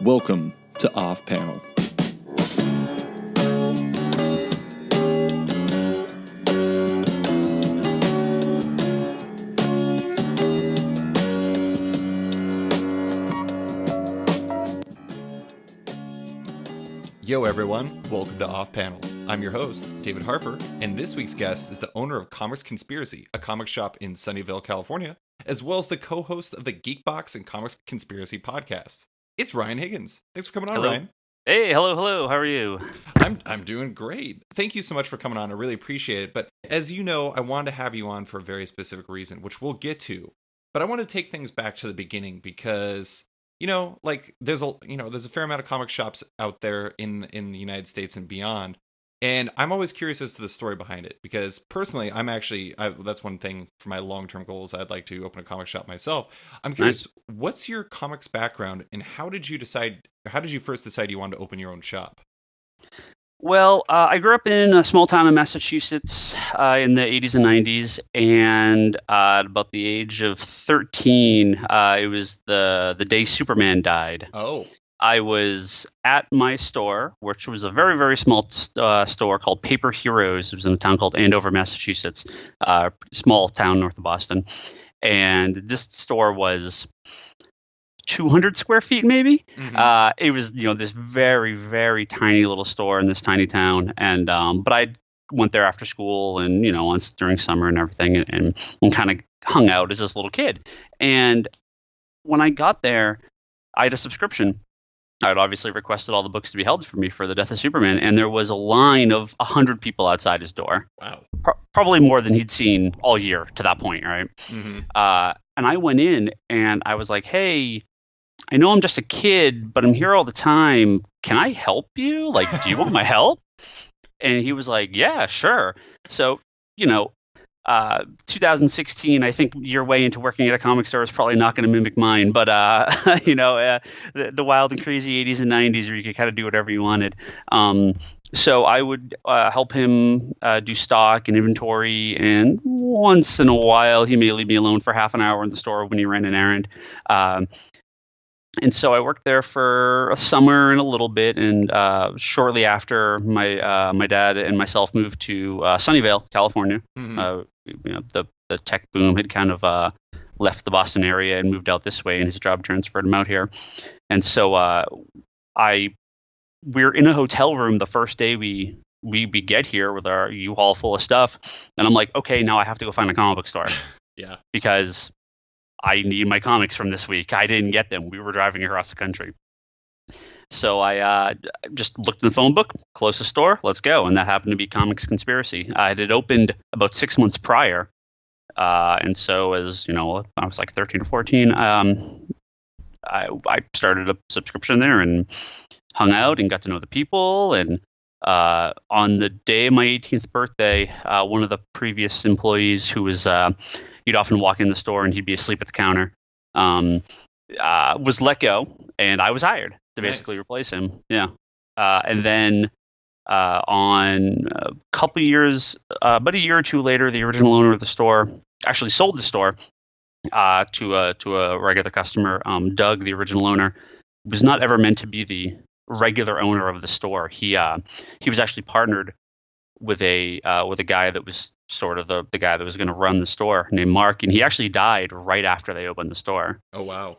Welcome to Off Panel. Yo everyone, welcome to Off Panel. I'm your host, David Harper, and this week's guest is the owner of Comics Conspiracy, a comic shop in Sunnyvale, California, as well as the co-host of the Geekbox and Comics Conspiracy podcast. It's Ryan Higgins. Thanks for coming on, Hello. Ryan. Hey, hello. How are you? I'm doing great. Thank you so much for coming on. I really appreciate it. But as you know, I wanted to have you on for a very specific reason, which we'll get to. But I want to take things back to the beginning because there's a fair amount of comic shops out there in the United States and beyond. And I'm always curious as to the story behind it because personally, that's one thing for my long-term goals. I'd like to open a comic shop myself. I'm curious, What's your comics background and how did you first decide you wanted to open your own shop? Well, I grew up in a small town in Massachusetts in the 80s and 90s, and at about the age of 13, it was the day Superman died. Oh. I was at my store, which was a very, very small store called Paper Heroes. It was in a town called Andover, Massachusetts, small town north of Boston. And this store was 200 square feet, maybe. Mm-hmm. It was, this very, very tiny little store in this tiny town. And but I went there after school and, once during summer and everything and kind of hung out as this little kid. And when I got there, I had a subscription. I had obviously requested all the books to be held for me for the death of Superman, and there was a line of 100 people outside his door. Wow. Probably more than he'd seen all year to that point, right? Mm-hmm. And I went in, and I was like, hey, I know I'm just a kid, but I'm here all the time. Can I help you? Like, do you want my help? And he was like, yeah, sure. So, 2016, I think your way into working at a comic store is probably not going to mimic mine, but the wild and crazy 80s and 90s where you could kind of do whatever you wanted. So I would help him do stock and inventory, and once in a while he may leave me alone for half an hour in the store when he ran an errand. And so I worked there for a summer and a little bit, and shortly after, my dad and myself moved to Sunnyvale, California. Mm-hmm. The tech boom had kind of left the Boston area and moved out this way, and his job transferred him out here. And so we're in a hotel room the first day we get here with our U-Haul full of stuff, and I'm like, okay, now I have to go find a comic book store. Yeah, because I need my comics from this week. I didn't get them. We were driving across the country. So I just looked in the phone book, closest store, let's go. And that happened to be Comics Conspiracy. It had opened about 6 months prior. And so as, I was like 13 or 14, I started a subscription there and hung out and got to know the people. And on the day of my 18th birthday, one of the previous employees who was you'd often walk in the store and he'd be asleep at the counter, was let go, and I was hired to basically replace him. Yeah. And then on a couple of years, about a year or two later, the original owner of the store actually sold the store to a regular customer. Doug, the original owner, was not ever meant to be the regular owner of the store. He was actually partnered with a guy that was sort of the guy that was going to run the store, named Mark, and he actually died right after they opened the store. Oh wow!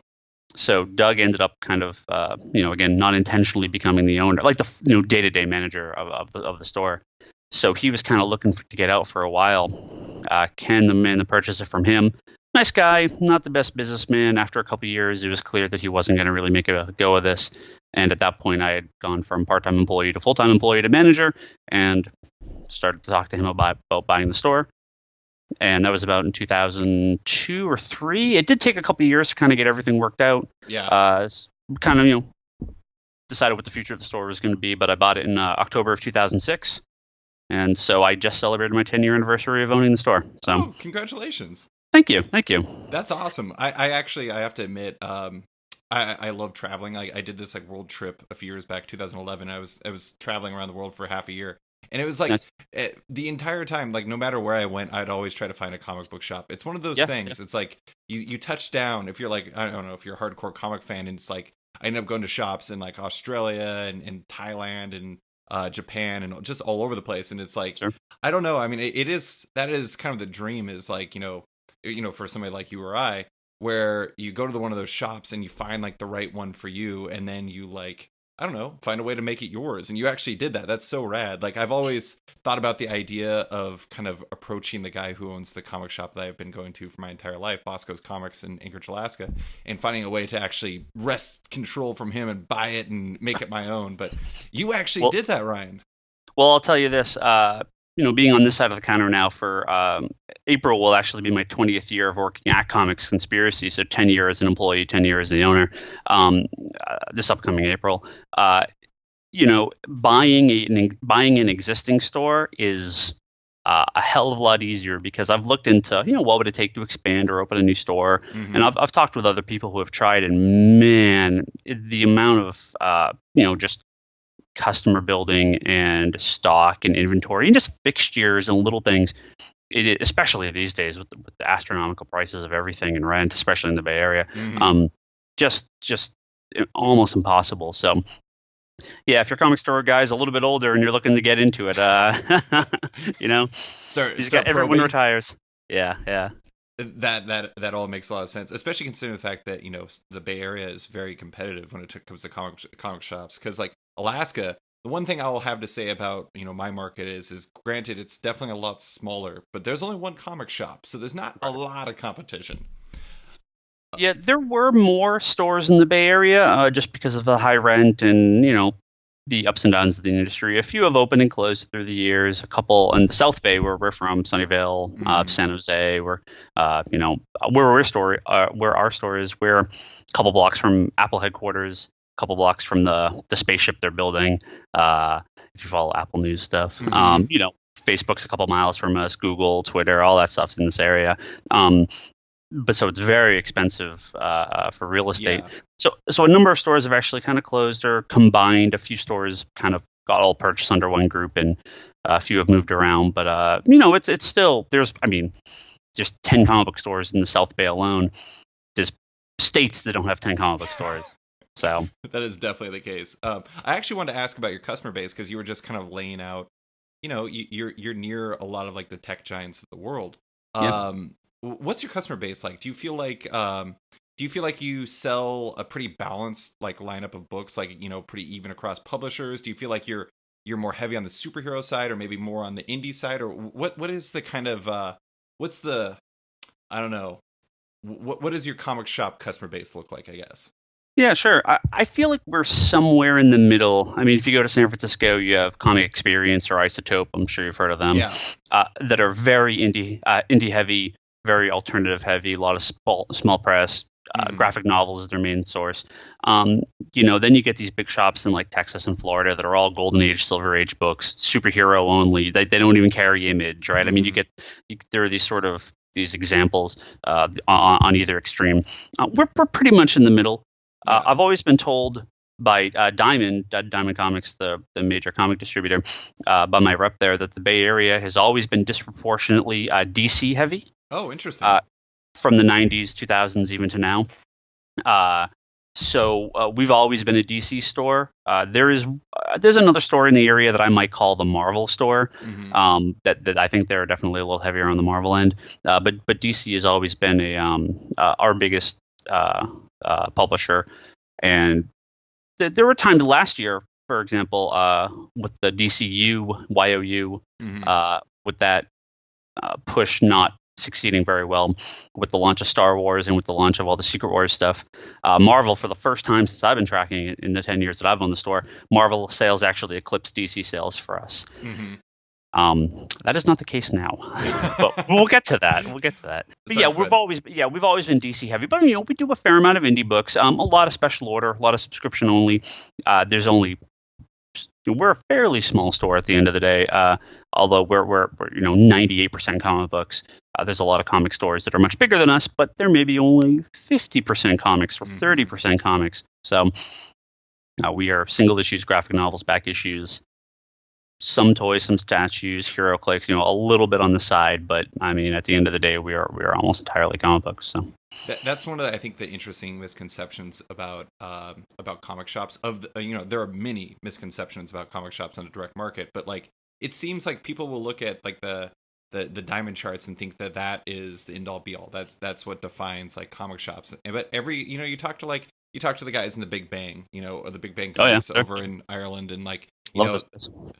So Doug ended up kind of again not intentionally becoming the owner, like the day-to-day manager of the store. So he was kind of looking to get out for a while. Ken, the man that purchased it from him, nice guy, not the best businessman. After a couple of years, it was clear that he wasn't going to really make a go of this. And at that point, I had gone from part-time employee to full-time employee to manager, and started to talk to him about buying the store. And that was about in 2002 or 3. It did take a couple of years to kind of get everything worked out. Yeah. Kind of, decided what the future of the store was going to be, but I bought it in October of 2006. And so I just celebrated my 10-year anniversary of owning the store. So, congratulations. Thank you. That's awesome. I have to admit, I love traveling. I did this world trip a few years back, 2011. I was traveling around the world for half a year. And it was the entire time, no matter where I went, I'd always try to find a comic book shop. It's one of those things. Yeah. It's like you touch down if you're I don't know, if you're a hardcore comic fan, and it's like, I ended up going to shops in like Australia and Thailand and Japan and just all over the place. And it's like, Sure. I don't know. I mean, that is kind of the dream, is like, for somebody like you or I, where you go to one of those shops and you find like the right one for you, and then you like, I don't know, find a way to make it yours. And you actually did that. That's so rad. Like, I've always thought about the idea of kind of approaching the guy who owns the comic shop that I've been going to for my entire life, Bosco's Comics in Anchorage, Alaska, and finding a way to actually wrest control from him and buy it and make it my own. But you actually did that, Ryan. Well, I'll tell you this. Being on this side of the counter now for April will actually be my 20th year of working at Comics Conspiracy. So 10 years as an employee, 10 years as the owner. This upcoming April, buying an existing store is a hell of a lot easier, because I've looked into what would it take to expand or open a new store, and I've talked with other people who have tried, and man, the amount of just customer building and stock and inventory and just fixtures and little things, especially these days with the astronomical prices of everything and rent, especially in the Bay Area, just almost impossible. So yeah, if your comic store guy's a little bit older and you're looking to get into it, everyone retires. Yeah. That all makes a lot of sense, especially considering the fact that the Bay Area is very competitive when it comes to comic shops. Because like Alaska, the one thing I'll have to say about my market is granted, it's definitely a lot smaller, but there's only one comic shop, so there's not a lot of competition. Yeah, there were more stores in the Bay Area just because of the high rent and the ups and downs of the industry. A few have opened and closed through the years. A couple in the South Bay, where we're from, Sunnyvale, San Jose, where where our store is. We're a couple blocks from Apple headquarters, a couple blocks from the spaceship they're building. If you follow Apple News stuff, Facebook's a couple miles from us. Google, Twitter, all that stuff's in this area. But so it's very expensive for real estate. Yeah. So a number of stores have actually kind of closed or combined. A few stores kind of got all purchased under one group, and a few have moved around. But it's still there's 10 comic book stores in the South Bay alone. There's states that don't have 10 comic book stores. So that is definitely the case. I actually wanted to ask about your customer base, because you were just kind of laying out. You're near a lot of like the tech giants of the world. Yep. What's your customer base like? Do you feel like you sell a pretty balanced like lineup of books, like pretty even across publishers? Do you feel like you're more heavy on the superhero side, or maybe more on the indie side, or what is the kind of what's the, I don't know, what does your comic shop customer base look like, I guess? Yeah, sure. I feel like we're somewhere in the middle. I mean, if you go to San Francisco, you have Comic Experience or Isotope. I'm sure you've heard of them. Yeah. That are very indie heavy, very alternative heavy, a lot of small press, graphic novels is their main source. Then you get these big shops in like Texas and Florida that are all Golden Age, Silver Age books, superhero only. They don't even carry Image, right? I mean, there are these examples on either extreme. We're pretty much in the middle. I've always been told by Diamond Comics, the major comic distributor, by my rep there, that the Bay Area has always been disproportionately DC heavy. Oh, interesting. From the 90s, 2000s, even to now. So we've always been a DC store. There's another store in the area that I might call the Marvel store. That I think they're definitely a little heavier on the Marvel end. But DC has always been our biggest publisher. And there were times last year, for example, with the DCU, YOU, with that push not succeeding very well with the launch of Star Wars and with the launch of all the Secret Wars stuff. Marvel, for the first time since I've been tracking it in the 10 years that I've owned the store, Marvel sales actually eclipsed DC sales for us. That is not the case now, but we'll get to that. But we've always been DC heavy, but we do a fair amount of indie books, a lot of special order, a lot of subscription only. We're a fairly small store at the end of the day, although we're 98% comic books. There's a lot of comic stores that are much bigger than us, but they're maybe only 50% comics or 30% comics. So we are single issues, graphic novels, back issues, some toys, some statues, HeroClix, a little bit on the side. But I mean, at the end of the day, we are almost entirely comic books. So That's one of the, I think, the interesting misconceptions about comic shops. There are many misconceptions about comic shops on the direct market, but like it seems like people will look at like the diamond charts and think that is the end all be all. That's what defines like comic shops. But you talk to the guys in the Big Bang, or the Big Bang comics over in Ireland, and like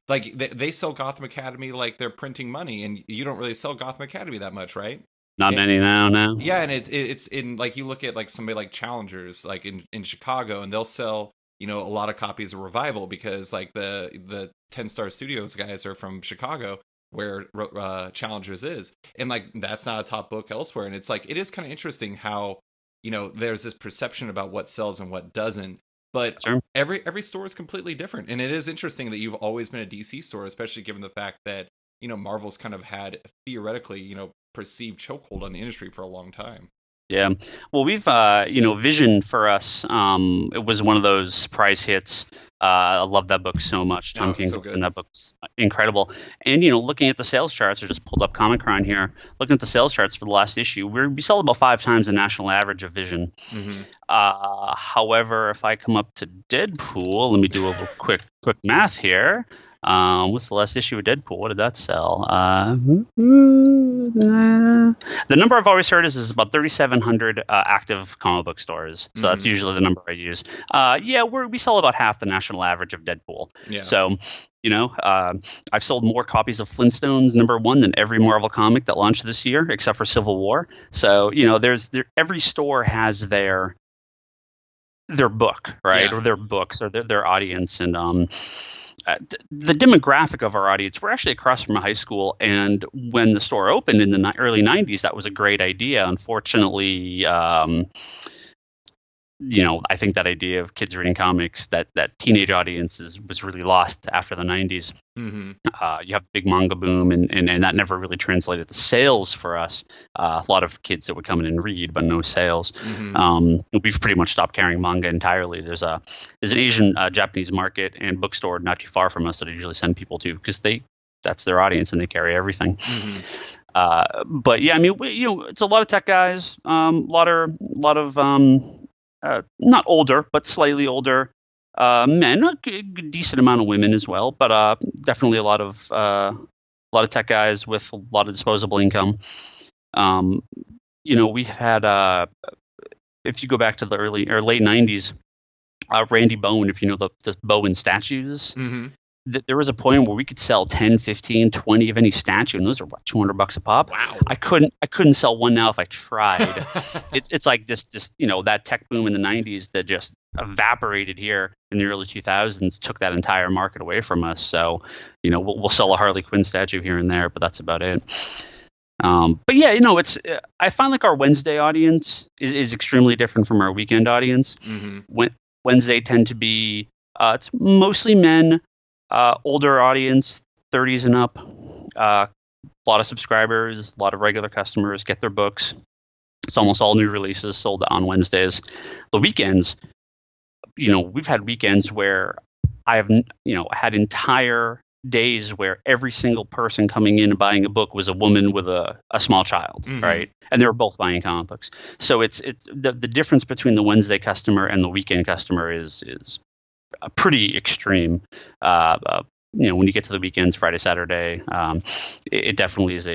like they sell Gotham Academy like they're printing money, and you don't really sell Gotham Academy that much, right? Not many now. No. Yeah, and it's in like you look at like somebody like Challengers, like in Chicago, and they'll sell a lot of copies of Revival because like the 10 Star Studios guys are from Chicago, where Challengers is, and like that's not a top book elsewhere. And it's like it is kind of interesting how there's this perception about what sells and what doesn't. But sure. every store is completely different, and it is interesting that you've always been a DC store, especially given the fact that Marvel's kind of had theoretically perceived chokehold on the industry for a long time. Yeah, well, we've Vision for us, it was one of those surprise hits. I love that book so much. Tom King's so good. And that book's incredible. And looking at the sales charts, I just pulled up Comic-Con here. Looking at the sales charts for the last issue, we sell about 5 times the national average of Vision. Mm-hmm. However, if I come up to Deadpool, let me do a little quick math here. What's the last issue of Deadpool? What did that sell? The number I've always heard is about 3,700 active comic book stores. So that's usually the number I use. We sell about half the national average of Deadpool. Yeah. So, I've sold more copies of Flintstones #1 than every Marvel comic that launched this year, except for Civil War. So, every store has their book, right? Yeah. Or their books or their audience. And the demographic of our audience, we're actually across from a high school, and when the store opened in the early 90s, that was a great idea. Unfortunately, I think that idea of kids reading comics, that teenage audience was really lost after the 90s. Mm-hmm. You have the big manga boom, and that never really translated to sales for us. A lot of kids that would come in and read, but no sales. Mm-hmm. We've pretty much stopped carrying manga entirely. There's an Asian Japanese market and bookstore not too far from us that I usually send people to because that's their audience and they carry everything. Mm-hmm. But yeah, I mean, it's a lot of tech guys, a lot of not older, but slightly older men, a decent amount of women as well, but definitely a lot of tech guys with a lot of disposable income. We had, if you go back to the early or late 90s, Randy Bowen, if you know the Bowen statues, mm-hmm. There was a point where we could sell 10, 15, 20 of any statue, and those are what, $200 a pop. Wow. I couldn't sell one now if I tried. It's like this that tech boom in the 90s that just evaporated here in the early 2000s took that entire market away from us. So, we'll sell a Harley Quinn statue here and there, but that's about it. But yeah, I find like our Wednesday audience is extremely different from our weekend audience. Mm-hmm. Wednesday tend to be it's mostly men. Older audience, 30s and up, a lot of subscribers, a lot of regular customers get their books. It's almost all new releases sold on Wednesdays. The weekends, we've had weekends where I have, had entire days where every single person coming in and buying a book was a woman with a small child, mm-hmm. right? And they were both buying comic books. So it's the difference between the Wednesday customer and the weekend customer is pretty extreme. When you get to the weekends, Friday, Saturday, it definitely is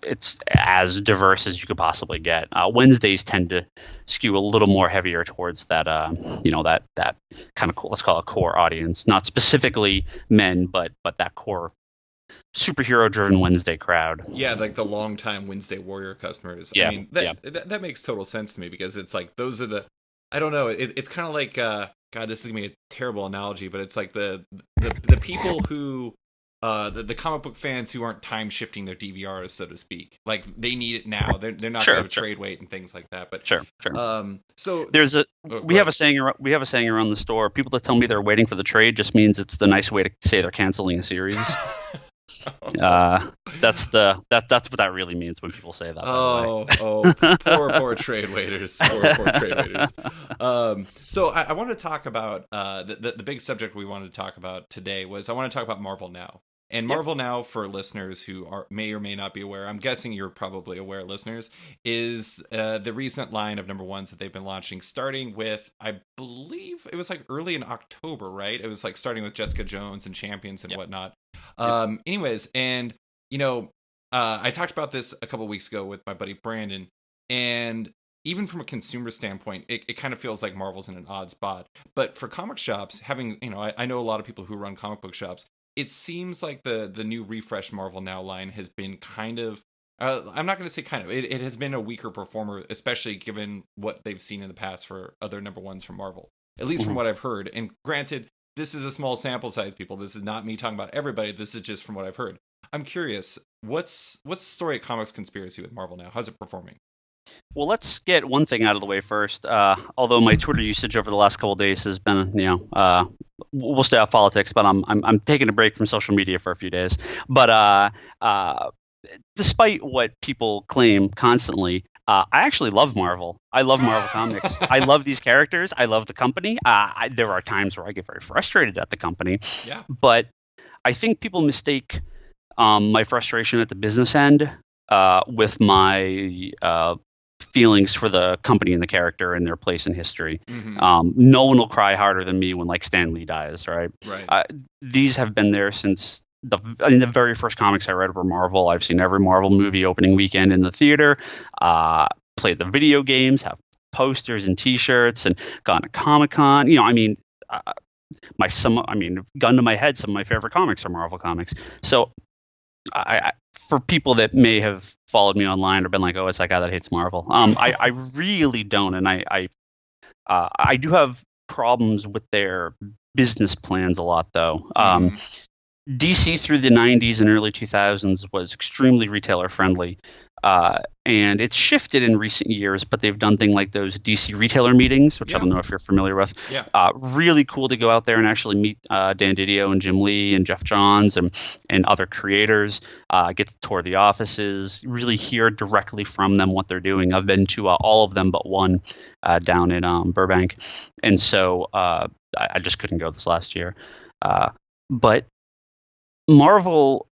it's as diverse as you could possibly get. Wednesdays tend to skew a little more heavier towards that, that kind of, let's call it core audience, not specifically men, but that core superhero-driven Wednesday crowd. Yeah, like the long-time Wednesday Warrior customers. Yeah, I mean, that makes total sense to me because it's like those are I don't know. It's kind of like God, this is gonna be a terrible analogy, but it's like the people who the comic book fans who aren't time shifting their DVRs, so to speak. Like they need it now. They're not going to trade weight and things like that. But sure. So there's we have a saying around the store. People that tell me they're waiting for the trade just means it's the nice way to say they're canceling a series. That's what that really means when people say that. Poor trade waiters. Poor trade waiters. So I want to talk about the big subject we wanted to talk about today was I want to talk about Marvel Now. And Marvel Now, for listeners who may or may not be aware, I'm guessing you're probably aware, listeners, is the recent line of number ones that they've been launching, starting with, I believe it was like early in October, right? It was like starting with Jessica Jones and Champions and whatnot. Anyways, and, I talked about this a couple weeks ago with my buddy Brandon, and even from a consumer standpoint, it kind of feels like Marvel's in an odd spot. But for comic shops, having, I know a lot of people who run comic book shops, it seems like the new refresh Marvel Now line has been kind of, I'm not going to say kind of, it has been a weaker performer, especially given what they've seen in the past for other number ones from Marvel, at least from what I've heard. And granted, this is a small sample size, people. This is not me talking about everybody. This is just from what I've heard. I'm curious, what's the story at Comics Conspiracy with Marvel Now? How's it performing? Well, let's get one thing out of the way first. Although my Twitter usage over the last couple of days has been, we'll stay off politics, but I'm taking a break from social media for a few days. But despite what people claim constantly, I actually love Marvel. I love Marvel Comics. I love these characters. I love the company. There are times where I get very frustrated at the company. Yeah. But I think people mistake my frustration at the business end with my feelings for the company and the character and their place in history. No one will cry harder than me when like Stan Lee dies, right? These have been there since the very first comics I read were Marvel. I've seen every Marvel movie opening weekend in the theater, played the video games, have posters and T-shirts, and gone to Comic-Con. Gun to my head, some of my favorite comics are Marvel comics. So I for people that may have followed me online or been like, oh, it's that guy that hates Marvel. I really don't. And I do have problems with their business plans a lot, though. DC through the 90s and early 2000s was extremely retailer friendly. And it's shifted in recent years, but they've done things like those DC retailer meetings, which I don't know if you're familiar with. Really cool to go out there and actually meet Dan Didio and Jim Lee and Jeff Johns and other creators, get to tour the offices, really hear directly from them what they're doing. I've been to all of them but one down in Burbank. And so I just couldn't go this last year. But Marvel,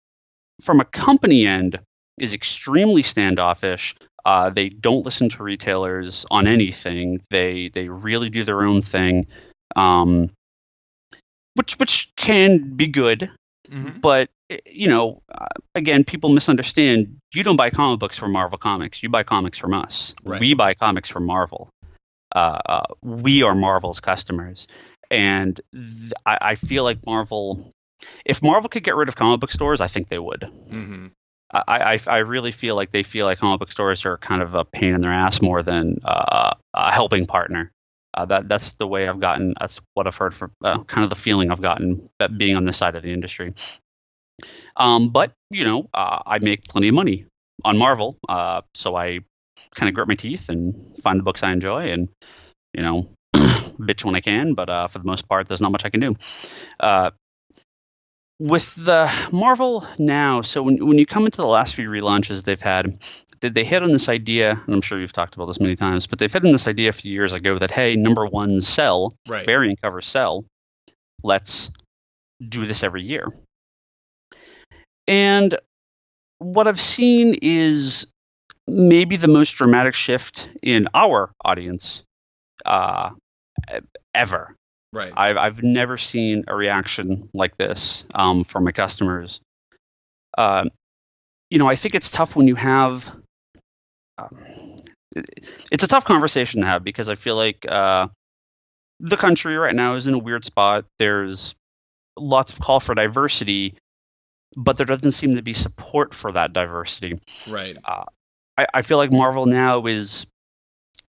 from a company end, is extremely standoffish. They don't listen to retailers on anything. They really do their own thing, which can be good. But again, people misunderstand. You don't buy comic books from Marvel Comics. You buy comics from us. We buy comics from Marvel. We are Marvel's customers, and I feel like Marvel. If Marvel could get rid of comic book stores, I think they would. I really feel like they feel like comic book stores are kind of a pain in their ass more than a helping partner. That's the way I've gotten. That's what I've heard from kind of the feeling I've gotten that being on this side of the industry. But I make plenty of money on Marvel, so I kind of grit my teeth and find the books I enjoy, and bitch when I can. But for the most part, there's not much I can do. With the Marvel Now, so when you come into the last few relaunches they've had, they hit on this idea, and I'm sure you've talked about this many times, but they've hit on this idea a few years ago that, hey, number ones sell, variant covers sell, let's do this every year. And what I've seen is maybe the most dramatic shift in our audience ever. I've never seen a reaction like this from my customers. I think it's tough when you have. It's a tough conversation to have because I feel like the country right now is in a weird spot. There's lots of call for diversity, but there doesn't seem to be support for that diversity. I feel like Marvel Now is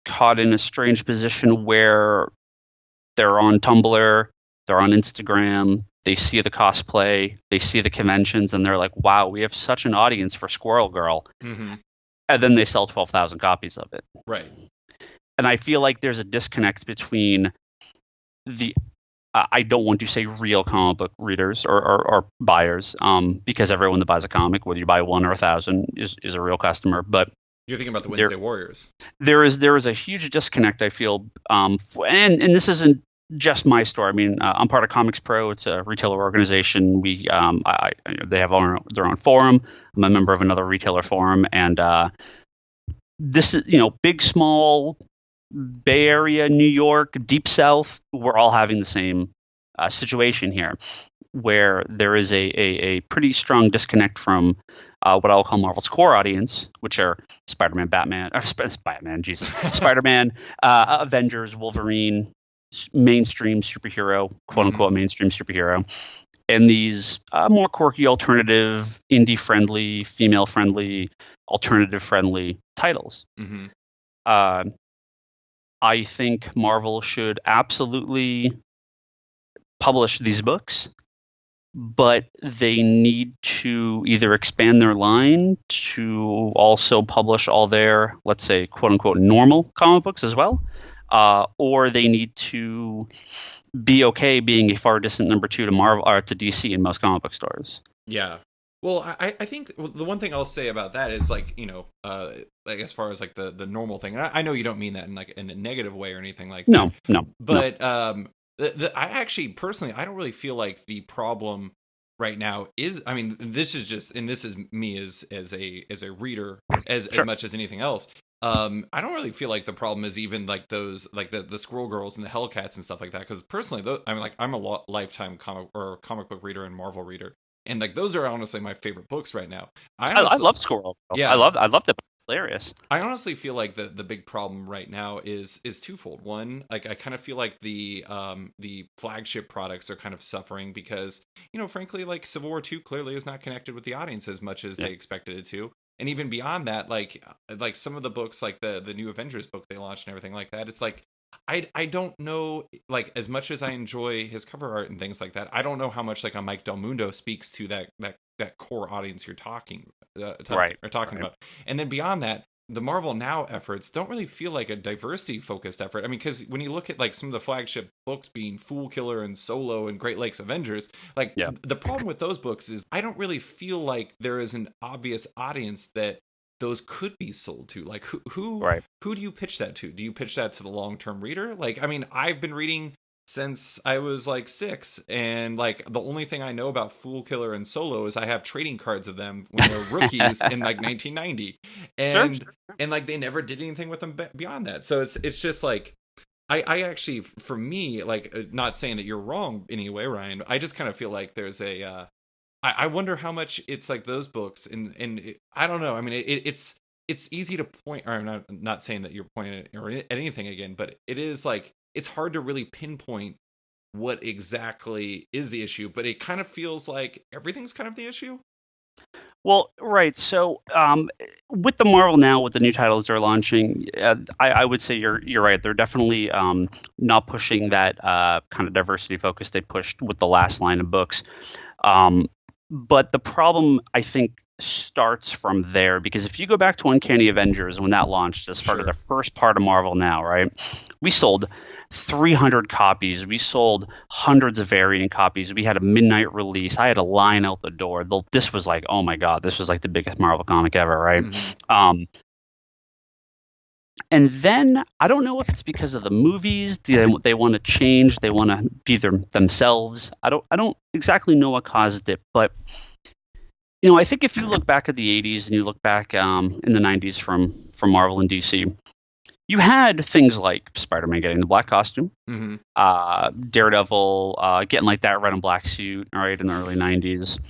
caught in a strange position where they're on Tumblr, they're on Instagram, they see the cosplay, they see the conventions, and they're like, wow, we have such an audience for Squirrel Girl. And then they sell 12,000 copies of it. And I feel like there's a disconnect between the, I don't want to say real comic book readers or buyers, because everyone that buys a comic, whether you buy one or 1,000, is a real customer. But you're thinking about the Wednesday Warriors. There is a huge disconnect, I feel, and this isn't just my store. I mean, I'm part of Comics Pro. It's a retailer organization. They have their own forum. I'm a member of another retailer forum, and this is, big, small, Bay Area, New York, Deep South. We're all having the same situation here, where there is a pretty strong disconnect from what I'll call Marvel's core audience, which are Spider-Man, Spider-Man, Avengers, Wolverine, mainstream superhero, quote unquote mainstream superhero, and these more quirky, alternative, indie friendly, female friendly, alternative friendly titles. I think Marvel should absolutely publish these books, but they need to either expand their line to also publish all their, let's say, quote unquote, normal comic books as well, or they need to be okay being a far distant number two to Marvel or to DC in most comic book stores. Yeah. Well, I think the one thing I'll say about that is, like, like as far as like the normal thing, and I know you don't mean that in a negative way or anything like that. No. But I actually personally, I don't really feel like the problem right now is, I mean, this is me as a reader as much as anything else. I don't really feel like the problem is even like those, like the Squirrel Girls and the Hellcats and stuff like that. Because personally, I'm a lifetime comic book reader and Marvel reader, and like those are honestly my favorite books right now. I love Squirrel Girl. Yeah, I love that. It's hilarious. I honestly feel like the big problem right now is twofold. One, like I kind of feel like the flagship products are kind of suffering because, frankly, like Civil War 2 clearly is not connected with the audience as much as they expected it to. And even beyond that, like some of the books, like the new Avengers book they launched and everything like that, it's like I don't know, like, as much as I enjoy his cover art and things like that, I don't know how much like a Mike Del Mundo speaks to that core audience you're talking about. And then beyond that, the Marvel Now efforts don't really feel like a diversity focused effort. I mean, because when you look at like some of the flagship books being Fool Killer and Solo and Great Lakes Avengers, the problem with those books is I don't really feel like there is an obvious audience that those could be sold to. Like who do you pitch that to? Do you pitch that to the long-term reader? Like, I mean, I've been reading since I was like 6, and like the only thing I know about Fool Killer and Solo is I have trading cards of them when they were rookies in like 1990, and and like they never did anything with them beyond that. So it's just like I actually, for me, like, not saying that you're wrong anyway, Ryan, I just kind of feel like there's a I wonder how much it's like those books, and I don't know. I mean, it's easy to point, or I'm not saying that you're pointing at anything again, but it is like it's hard to really pinpoint what exactly is the issue, but it kind of feels like everything's kind of the issue. Well, right. So with the Marvel Now, with the new titles they're launching, I would say you're right. They're definitely not pushing that kind of diversity focus they pushed with the last line of books. But the problem, I think, starts from there, because if you go back to Uncanny Avengers, when that launched as part of the first part of Marvel Now, right, we sold 300 copies. We sold hundreds of variant copies. We had a midnight release. I had a line out the door. This was like, oh my God, this was like the biggest Marvel comic ever, right? Mm-hmm. And then I don't know if it's because of the movies. They want to change. They want to be themselves. I don't exactly know what caused it, but I think if you look back at the 80s and you look back in the 90s from Marvel and DC, you had things like Spider-Man getting the black costume, Daredevil getting like that red and black suit, all right, in the early 90s.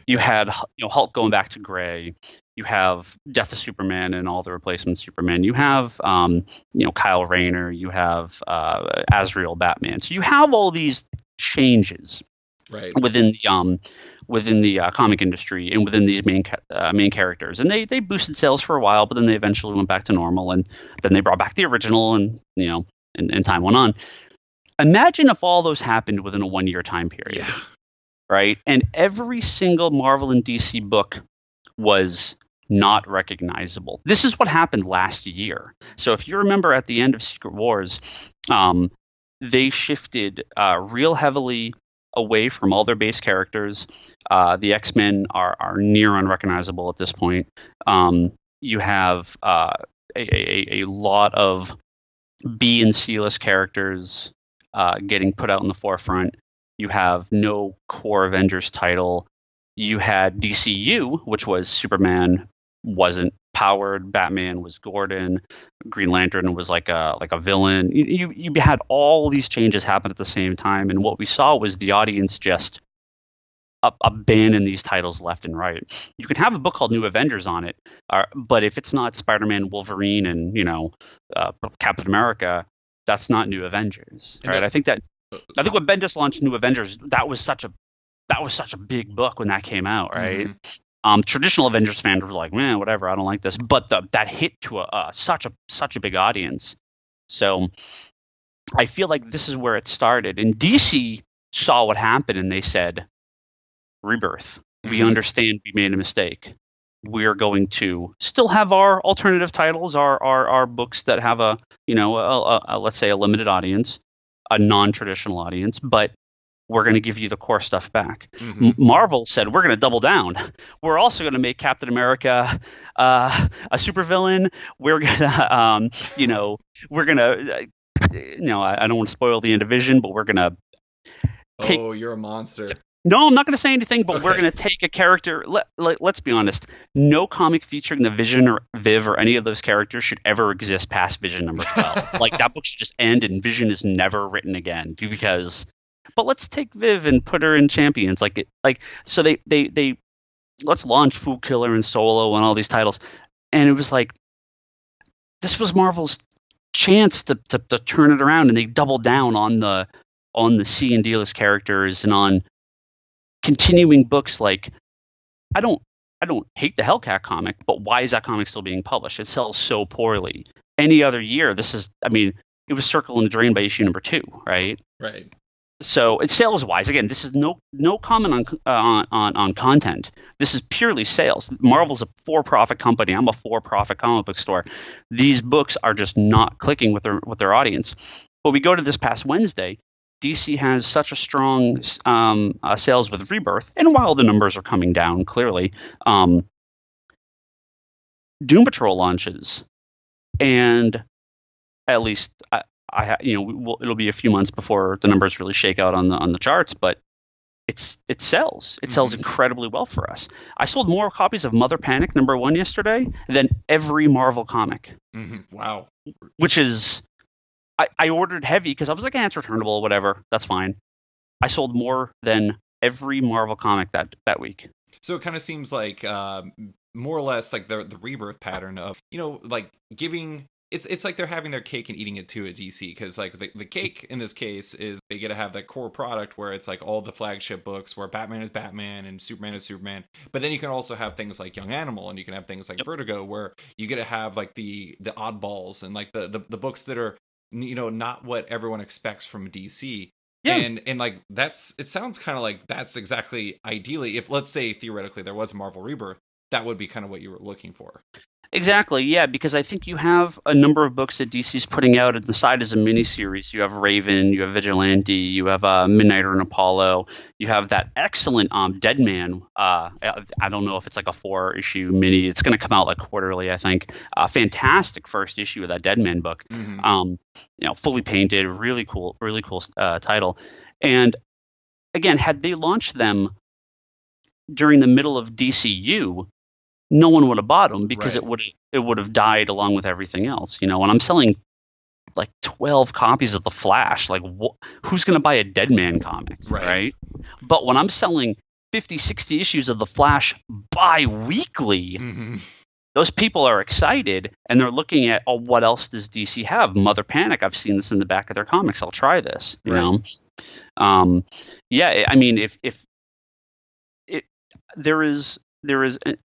You had Hulk going back to gray. You have Death of Superman and all the replacement Superman. You have Kyle Rayner. You have Azrael Batman. So you have all these changes within the comic industry and within these main characters, and they boosted sales for a while, but then they eventually went back to normal, and then they brought back the original, and and time went on. Imagine if all those happened within a 1-year time period, right? And every single Marvel and DC book was not recognizable. This is what happened last year. So if you remember at the end of Secret Wars, they shifted real heavily away from all their base characters. The X-Men are near unrecognizable at this point. You have a lot of B and C-list characters getting put out in the forefront. You have no core Avengers title. You had DCU, which was Superman wasn't powered, Batman was Gordon, Green Lantern was like a villain. You had all these changes happen at the same time, and what we saw was the audience just abandon these titles left and right. You can have a book called New Avengers on it, but if it's not Spider-Man, Wolverine, and Captain America, that's not New Avengers, right? I think when Bendis launched New Avengers, that was such a big book when that came out, right? Mm-hmm. Traditional Avengers fans were like, man, whatever, I don't like this, but that hit to such a big audience. So I feel like this is where it started, and DC saw what happened, and they said, Rebirth. We understand we made a mistake. We're going to still have our alternative titles, our books that have a let's say a limited audience, a non-traditional audience, but we're going to give you the core stuff back. Mm-hmm. Marvel said, we're going to double down. We're also going to make Captain America a supervillain. We're going to, I don't want to spoil the end of Vision, but we're going to take. Oh, you're a monster. No, I'm not going to say anything, but we're going to take a character. Let's be honest. No comic featuring the Vision or Viv or any of those characters should ever exist past Vision number 12. Like, that book should just end and Vision is never written again because. But let's take Viv and put her in Champions. So they let's launch Food Killer and Solo and all these titles, and it was like this was Marvel's chance to turn it around, and they doubled down on the C and D-list characters and on continuing books like I don't hate the Hellcat comic, but why is that comic still being published? It sells so poorly. Any other year, it was Circle in the Drain by issue number 2, right? Right. So it's sales wise. Again, this is no comment on content. This is purely sales. Marvel's a for-profit company. I'm a for-profit comic book store. These books are just not clicking with their audience. But we go to this past Wednesday. DC has such a strong sales with Rebirth, and while the numbers are coming down clearly, Doom Patrol launches, and at least it'll be a few months before the numbers really shake out on the charts, but it sells. It sells incredibly well for us. I sold more copies of Mother Panic #1 yesterday than every Marvel comic. Mm-hmm. Wow. Which is. I ordered heavy because I was like, it's returnable, whatever. That's fine. I sold more than every Marvel comic that week. So it kind of seems like more or less like the Rebirth pattern of, like giving... It's like they're having their cake and eating it too at DC, because like the cake in this case is they get to have that core product where it's like all the flagship books where Batman is Batman and Superman is Superman, but then you can also have things like Young Animal, and you can have things like Vertigo where you get to have like the oddballs and like the books that are not what everyone expects from DC. Yeah. And like it sounds kind of like that's exactly ideally, if let's say theoretically there was Marvel Rebirth, that would be kind of what you were looking for. Exactly, yeah, because I think you have a number of books that DC's putting out at the side as a miniseries. You have Raven, you have Vigilante, you have Midnighter and Apollo, you have that excellent Dead Man. I don't know if it's like a 4-issue mini. It's going to come out like quarterly, I think. Fantastic first issue of that Dead Man book. Mm-hmm. Fully painted, really cool title. And again, had they launched them during the middle of DCU, no one would have bought them because it would have died along with everything else, And I'm selling like 12 copies of The Flash. Like, who's going to buy a Dead Man comic, right? But when I'm selling 50, 60 issues of The Flash bi-weekly, those people are excited, and they're looking at, what else does DC have? Mother Panic. I've seen this in the back of their comics. I'll try this. You know, I mean, if there is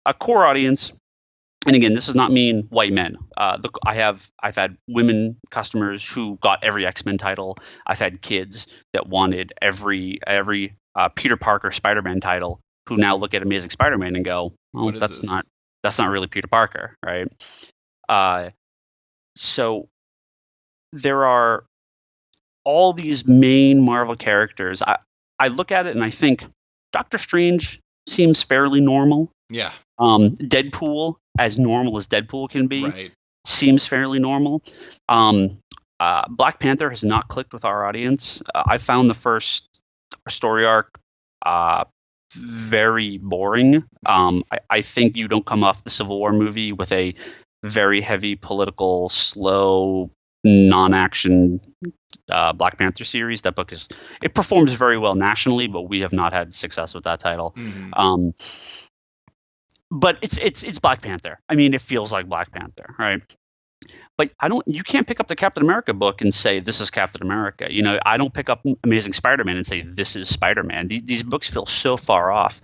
a core audience, and again, this does not mean white men. I've had women customers who got every X-Men title. I've had kids that wanted every Peter Parker Spider-Man title, who now look at Amazing Spider-Man and go, "Oh, that's not really Peter Parker," right? So there are all these main Marvel characters. I look at it and I think Doctor Strange seems fairly normal. Yeah. Deadpool, as normal as Deadpool can be, seems fairly normal. Black Panther has not clicked with our audience. I found the first story arc very boring. I think you don't come off the Civil War movie with a very heavy political, slow, non-action Black Panther series. That book it performs very well nationally, but we have not had success with that title. Mm-hmm. But it's Black Panther. I mean, it feels like Black Panther, right? But you can't pick up the Captain America book and say this is Captain America. I don't pick up Amazing Spider-Man and say this is Spider-Man. These books feel so far off.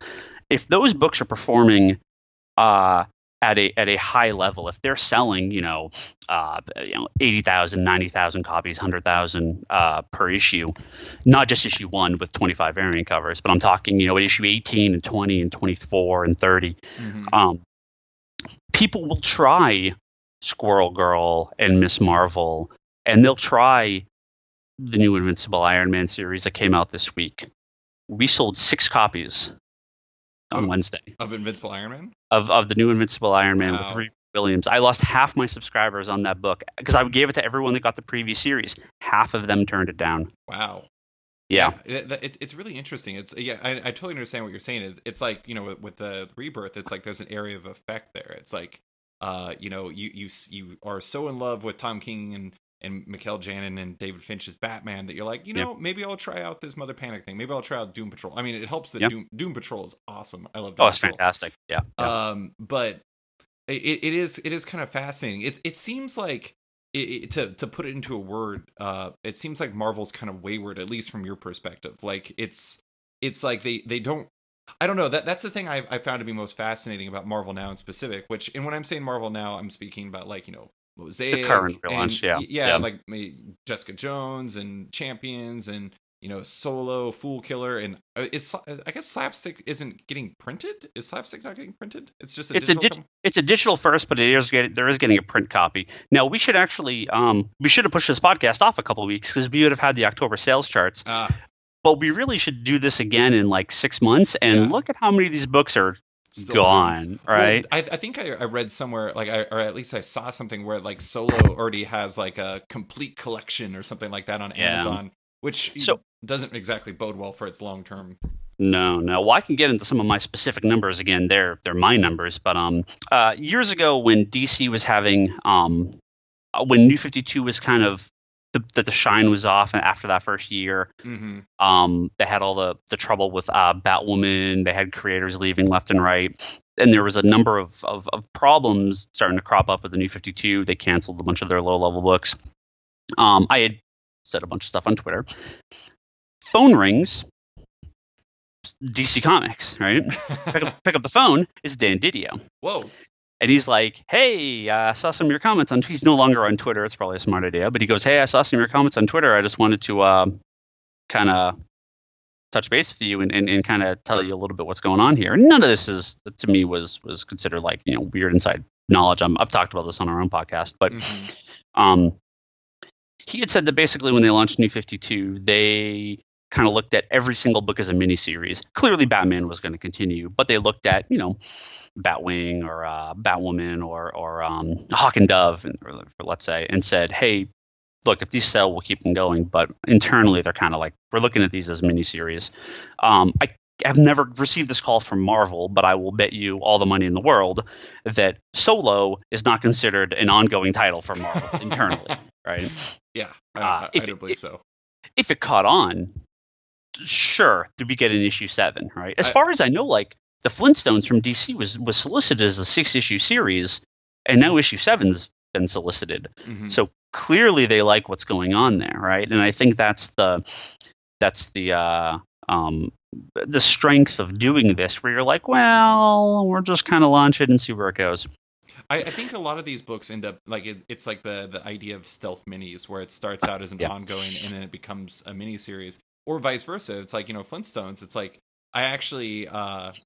If those books are performing at a high level, if they're selling 80,000, 90,000 copies, 100,000 per issue, not just issue 1 with 25 variant covers, but I'm talking issue 18 and 20 and 24 and 30. Mm-hmm. People will try Squirrel Girl and Miss Marvel, and they'll try the new Invincible Iron Man series that came out this week. We sold 6 copies on Wednesday of Invincible Iron Man, of the new Invincible Iron Man wow. with Reed Williams. I lost half my subscribers on that book because I gave it to everyone that got the previous series. Half of them turned it down. Wow. Yeah. It's really interesting. I totally understand what you're saying. It's like, with the Rebirth, it's like there's an area of effect there. It's like, you are so in love with Tom King and Mikel Janin and David Finch's Batman that you're like, maybe I'll try out this Mother Panic thing. Maybe I'll try out Doom Patrol. I mean, it helps that Doom Patrol is awesome. I love Doom Patrol. It's fantastic. Yeah. But it is kind of fascinating. It seems like to put it into a word, it seems like Marvel's kind of wayward, at least from your perspective. Like it's like they don't. I don't know. That's the thing I found to be most fascinating about Marvel Now in specific. And when I'm saying Marvel Now, I'm speaking about like Mosaic, the current relaunch, like Jessica Jones and Champions and Solo, Fool Killer, and I guess Slapstick isn't getting printed. Is Slapstick not getting printed? It's just it's a digital first, but there is getting a print copy. Now we should actually we should have pushed this podcast off a couple of weeks because we would have had the October sales charts. But we really should do this again in like 6 months and look at how many of these books are still gone, right? Well, I think I read somewhere, or at least I saw something where like Solo already has like a complete collection or something like that on Amazon, which doesn't exactly bode well for its long term. No. Well, I can get into some of my specific numbers again. They're my numbers, but years ago when DC was having when New 52 was kind of the shine was off after that first year. Mm-hmm. They had all the trouble with Batwoman. They had creators leaving left and right. And there was a number of problems starting to crop up with the New 52. They canceled a bunch of their low-level books. I had said a bunch of stuff on Twitter. Phone rings. DC Comics, right? pick up the phone. It's Dan Didio. Whoa. And he's like, hey, I saw some of your comments on. He's no longer on Twitter. It's probably a smart idea. But he goes, hey, I saw some of your comments on Twitter. I just wanted to kind of touch base with you and kind of tell you a little bit what's going on here. And none of this to me was considered like weird inside knowledge. I've talked about this on our own podcast, but he had said that basically when they launched New 52, they kind of looked at every single book as a miniseries. Clearly, Batman was going to continue, but they looked at Batwing or Batwoman or Hawk and Dove, let's say, and said, hey, look, if these sell, we'll keep them going. But internally, they're kind of like, we're looking at these as miniseries. I have never received this call from Marvel, but I will bet you all the money in the world that Solo is not considered an ongoing title for Marvel internally, right? Yeah, I don't believe so. If it caught on, sure, did we get an issue 7, right? As far as I know, like, the Flintstones from DC was solicited as a 6-issue series, and now issue 7's been solicited. Mm-hmm. So clearly they like what's going on there, right? And I think that's the strength of doing this, where you're like, well, we're just kind of launch it and see where it goes. I think a lot of these books end up like it's like the idea of stealth minis, where it starts out as an ongoing and then it becomes a mini series, or vice versa. It's like Flintstones. It's like I actually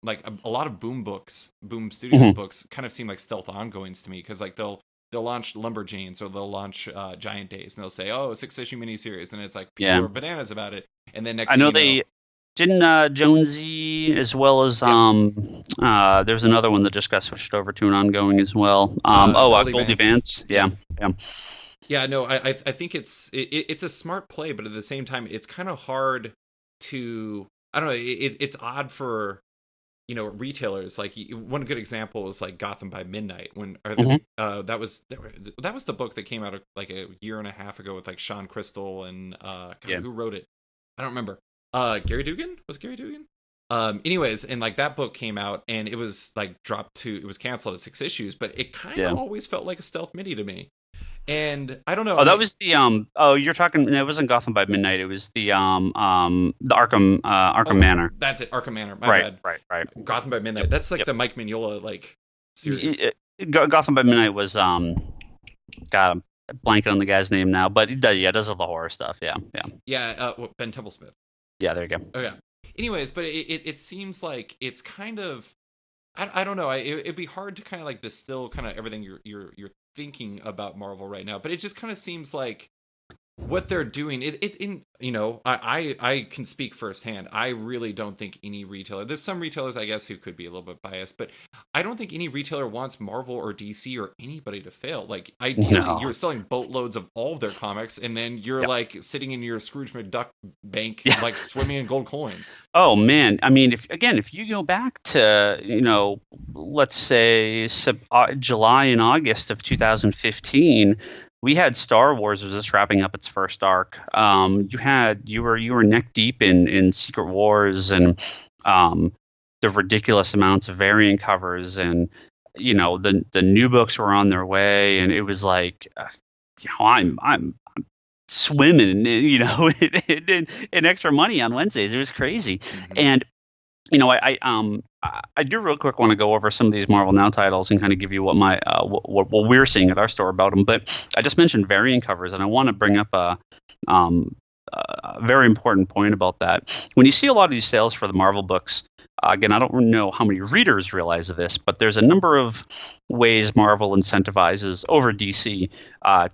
like a lot of Boom Studios books kind of seem like stealth ongoings to me, because like they'll launch Lumberjanes or they'll launch Giant Days and they'll say, oh, 6-issue miniseries, and it's like people are bananas about it, and then next I know they didn't Jonesy, as well as there's another one that just got switched over to an ongoing as well. Goldie Vance. Yeah. Yeah, no, I think it's a smart play, but at the same time, it's kind of hard to, I don't know, it's odd for, retailers. Like one good example is like Gotham by Midnight, when that was the book that came out like a year and a half ago with like Sean Crystal and who wrote it? I don't remember. Gary Dugan? Was it Gary Dugan? Anyways, and like that book came out and it was like it was canceled at 6 issues, but it kind of always felt like a stealth mini to me. And I don't know. Oh, that was the you're talking. It wasn't Gotham by Midnight. It was the Arkham Manor. That's it, Arkham Manor. My bad. Right. Gotham by Midnight. That's like the Mike Mignola like series. Gotham by Midnight was God, I'm blanking on the guy's name now, but it does all the horror stuff. Yeah. Ben Templesmith. Yeah, there you go. Oh yeah. Anyways, but it seems like it's kind of, I don't know. It'd be hard to kind of like distill kind of everything you're thinking about Marvel right now, but it just kind of seems like what they're doing. I can speak firsthand. I really don't think any retailer. There's some retailers, I guess, who could be a little bit biased, but I don't think any retailer wants Marvel or DC or anybody to fail. Like, ideally, you're selling boatloads of all of their comics, and then you're like sitting in your Scrooge McDuck bank, like swimming in gold coins. Oh man, I mean, if you go back to let's say July and August of 2015. We had Star Wars was just wrapping up its first arc. You were neck deep in Secret Wars and the ridiculous amounts of variant covers, and the new books were on their way, and it was like I'm swimming in extra money on Wednesdays. It was crazy. And I do real quick want to go over some of these Marvel Now titles and kind of give you what my what we're seeing at our store about them. But I just mentioned variant covers, and I want to bring up a very important point about that. When you see a lot of these sales for the Marvel books, again, I don't know how many readers realize of this, but there's a number of ways Marvel incentivizes over DC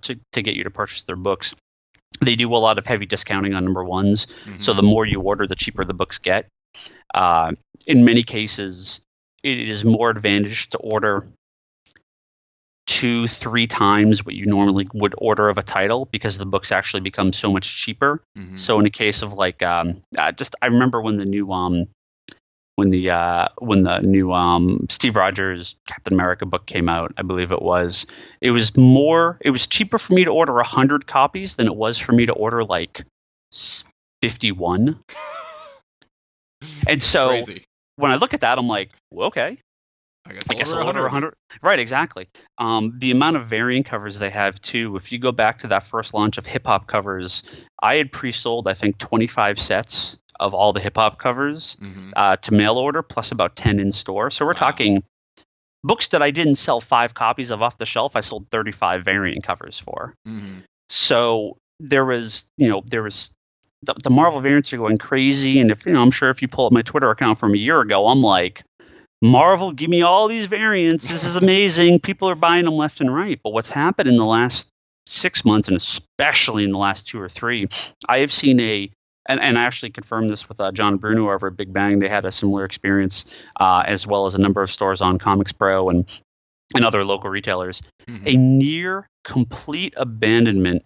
to get you to purchase their books. They do a lot of heavy discounting on number ones, so the more you order, the cheaper the books get. In many cases, it is more advantageous to order 2-3 times what you normally would order of a title because the books actually become so much cheaper. So in a case of like, I remember when the new Steve Rogers Captain America book came out, I believe it was cheaper for me to order 100 copies than it was for me to order like 51. And so Crazy. When I look at that, I'm like, well, okay. I guess I'll order 100. Right, exactly. The amount of variant covers they have, too. If you go back to that first launch of hip-hop covers, I had pre-sold, I think, 25 sets of all the hip-hop covers to mail order, plus about 10 in-store. So we're talking books that I didn't sell 5 copies of off the shelf. I sold 35 variant covers for. So there was the Marvel variants are going crazy, and I'm sure if you pull up my Twitter account from a year ago, I'm like, Marvel, give me all these variants. This is amazing. People are buying them left and right. But what's happened in the last 6 months, and especially in the last 2 or 3, I have seen and I actually confirmed this with John Bruno over at Big Bang. They had a similar experience, as well as a number of stores on Comics Pro and other local retailers. A near complete abandonment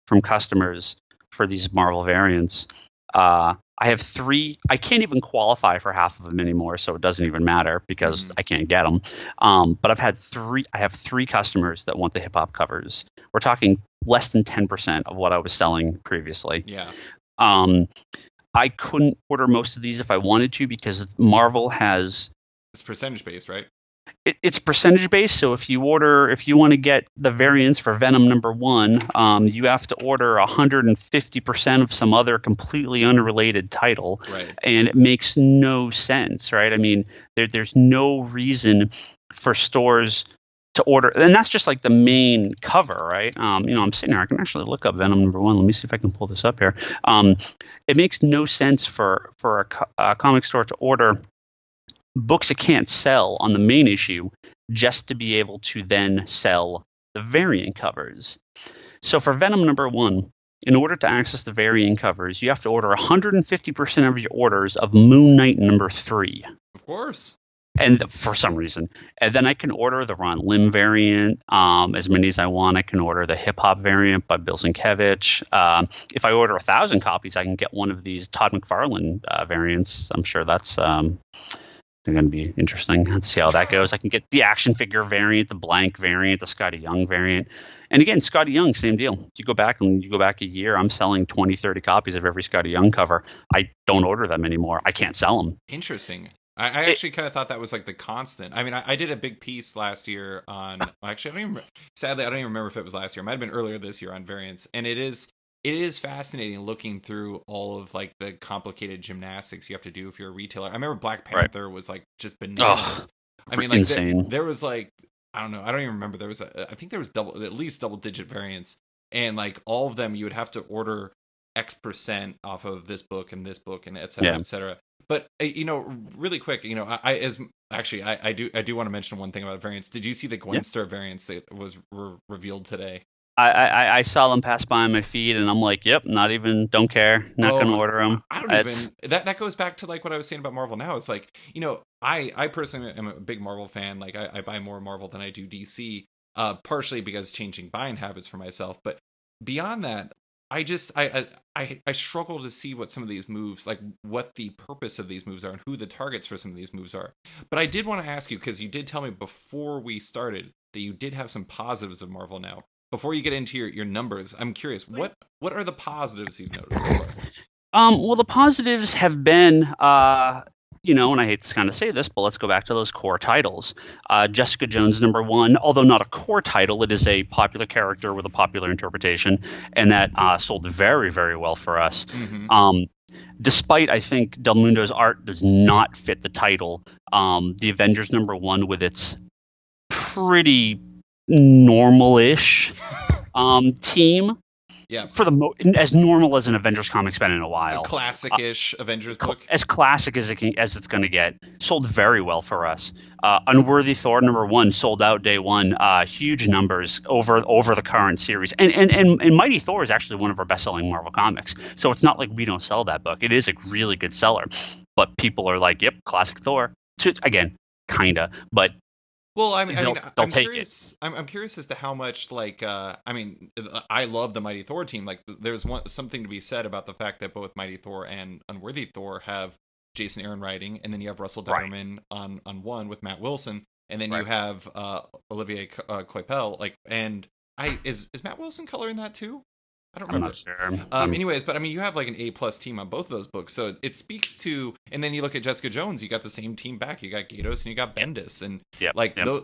from customers for these Marvel variants. I have 3. I can't even qualify for half of them anymore, so it doesn't even matter because I can't get them. But I have 3 customers that want the hip hop covers. We're talking less than 10% of what I was selling previously. Yeah. I couldn't order most of these if I wanted to because Marvel has. It's percentage based, right? It's percentage based, so if you want to get the variants for Venom #1, you have to order 150% of some other completely unrelated title, right? And it makes no sense, right? I mean, there's no reason for stores to order, and that's just like the main cover, right? I'm sitting here, I can actually look up Venom #1. Let me see if I can pull this up here. It makes no sense for a comic store to order books it can't sell on the main issue just to be able to then sell the variant covers. So for Venom #1, in order to access the variant covers, you have to order 150% of your orders of Moon Knight #3. Of course. and for some reason, and then I can order the Ron Lim variant, as many as I want. I can order the hip hop variant by Bill Sienkiewicz. If I order 1,000 copies, I can get one of these Todd McFarlane variants. I'm sure that's going to be interesting. Let's see how that goes. I can get the action figure variant, the blank variant, the Scotty Young variant. And again, Scotty Young, same deal. If you go back a year, I'm selling 20, 30 copies of every Scotty Young cover. I don't order them anymore. I can't sell them. Interesting. I actually kind of thought that was like the constant. I mean, I did a big piece last year on. Actually, sadly, I don't even remember if it was last year. It might have been earlier this year on variants. And it is fascinating looking through all of like the complicated gymnastics you have to do if you're a retailer. I remember Black Panther was like just bananas. I mean, like insane. There was like, I don't know, I don't even remember. There was I think there was at least double digit variants, and like all of them you would have to order X% off of this book and et cetera, et cetera. But really quick, I do want to mention one thing about variants. Did you see the Gwenster variants that were revealed today? I saw them pass by on my feed, and I'm like, yep, don't care, not gonna order them. I don't even. That goes back to like what I was saying about Marvel now. It's like, I personally am a big Marvel fan. Like I buy more Marvel than I do DC, partially because changing buying habits for myself. But beyond that, I struggle to see what some of these moves, like what the purpose of these moves are and who the targets for some of these moves are. But I did want to ask you, because you did tell me before we started that you did have some positives of Marvel now. Before you get into your numbers, I'm curious, what are the positives you've noticed so far? Well, the positives have been, and I hate to kind of say this, but let's go back to those core titles. Jessica Jones #1, although not a core title, it is a popular character with a popular interpretation, and that sold very, very well for us. Mm-hmm. Despite, I think, Del Mundo's art does not fit the title, the Avengers #1 with its pretty normal-ish team. Yeah, as normal as an Avengers comic's been in a while. A classic-ish Avengers book. As classic as it's going to get. Sold very well for us. Unworthy Thor #1 sold out day one. Huge numbers over the current series. And Mighty Thor is actually one of our best-selling Marvel comics. So it's not like we don't sell that book. It is a really good seller. But people are like, yep, classic Thor. Again, kind of. But well, they'll take curious, it. I'm curious as to how much, like, I love the Mighty Thor team. Like, there's something to be said about the fact that both Mighty Thor and Unworthy Thor have Jason Aaron writing, and then you have Russell Dutterman on one with Matt Wilson, and then you have Olivier Coipel. Like, and is Matt Wilson coloring that too? I don't remember. I'm not sure. Anyways, but you have like an A+ team on both of those books, so it speaks to. And then you look at Jessica Jones, you got the same team back. You got Gatos and you got Bendis, and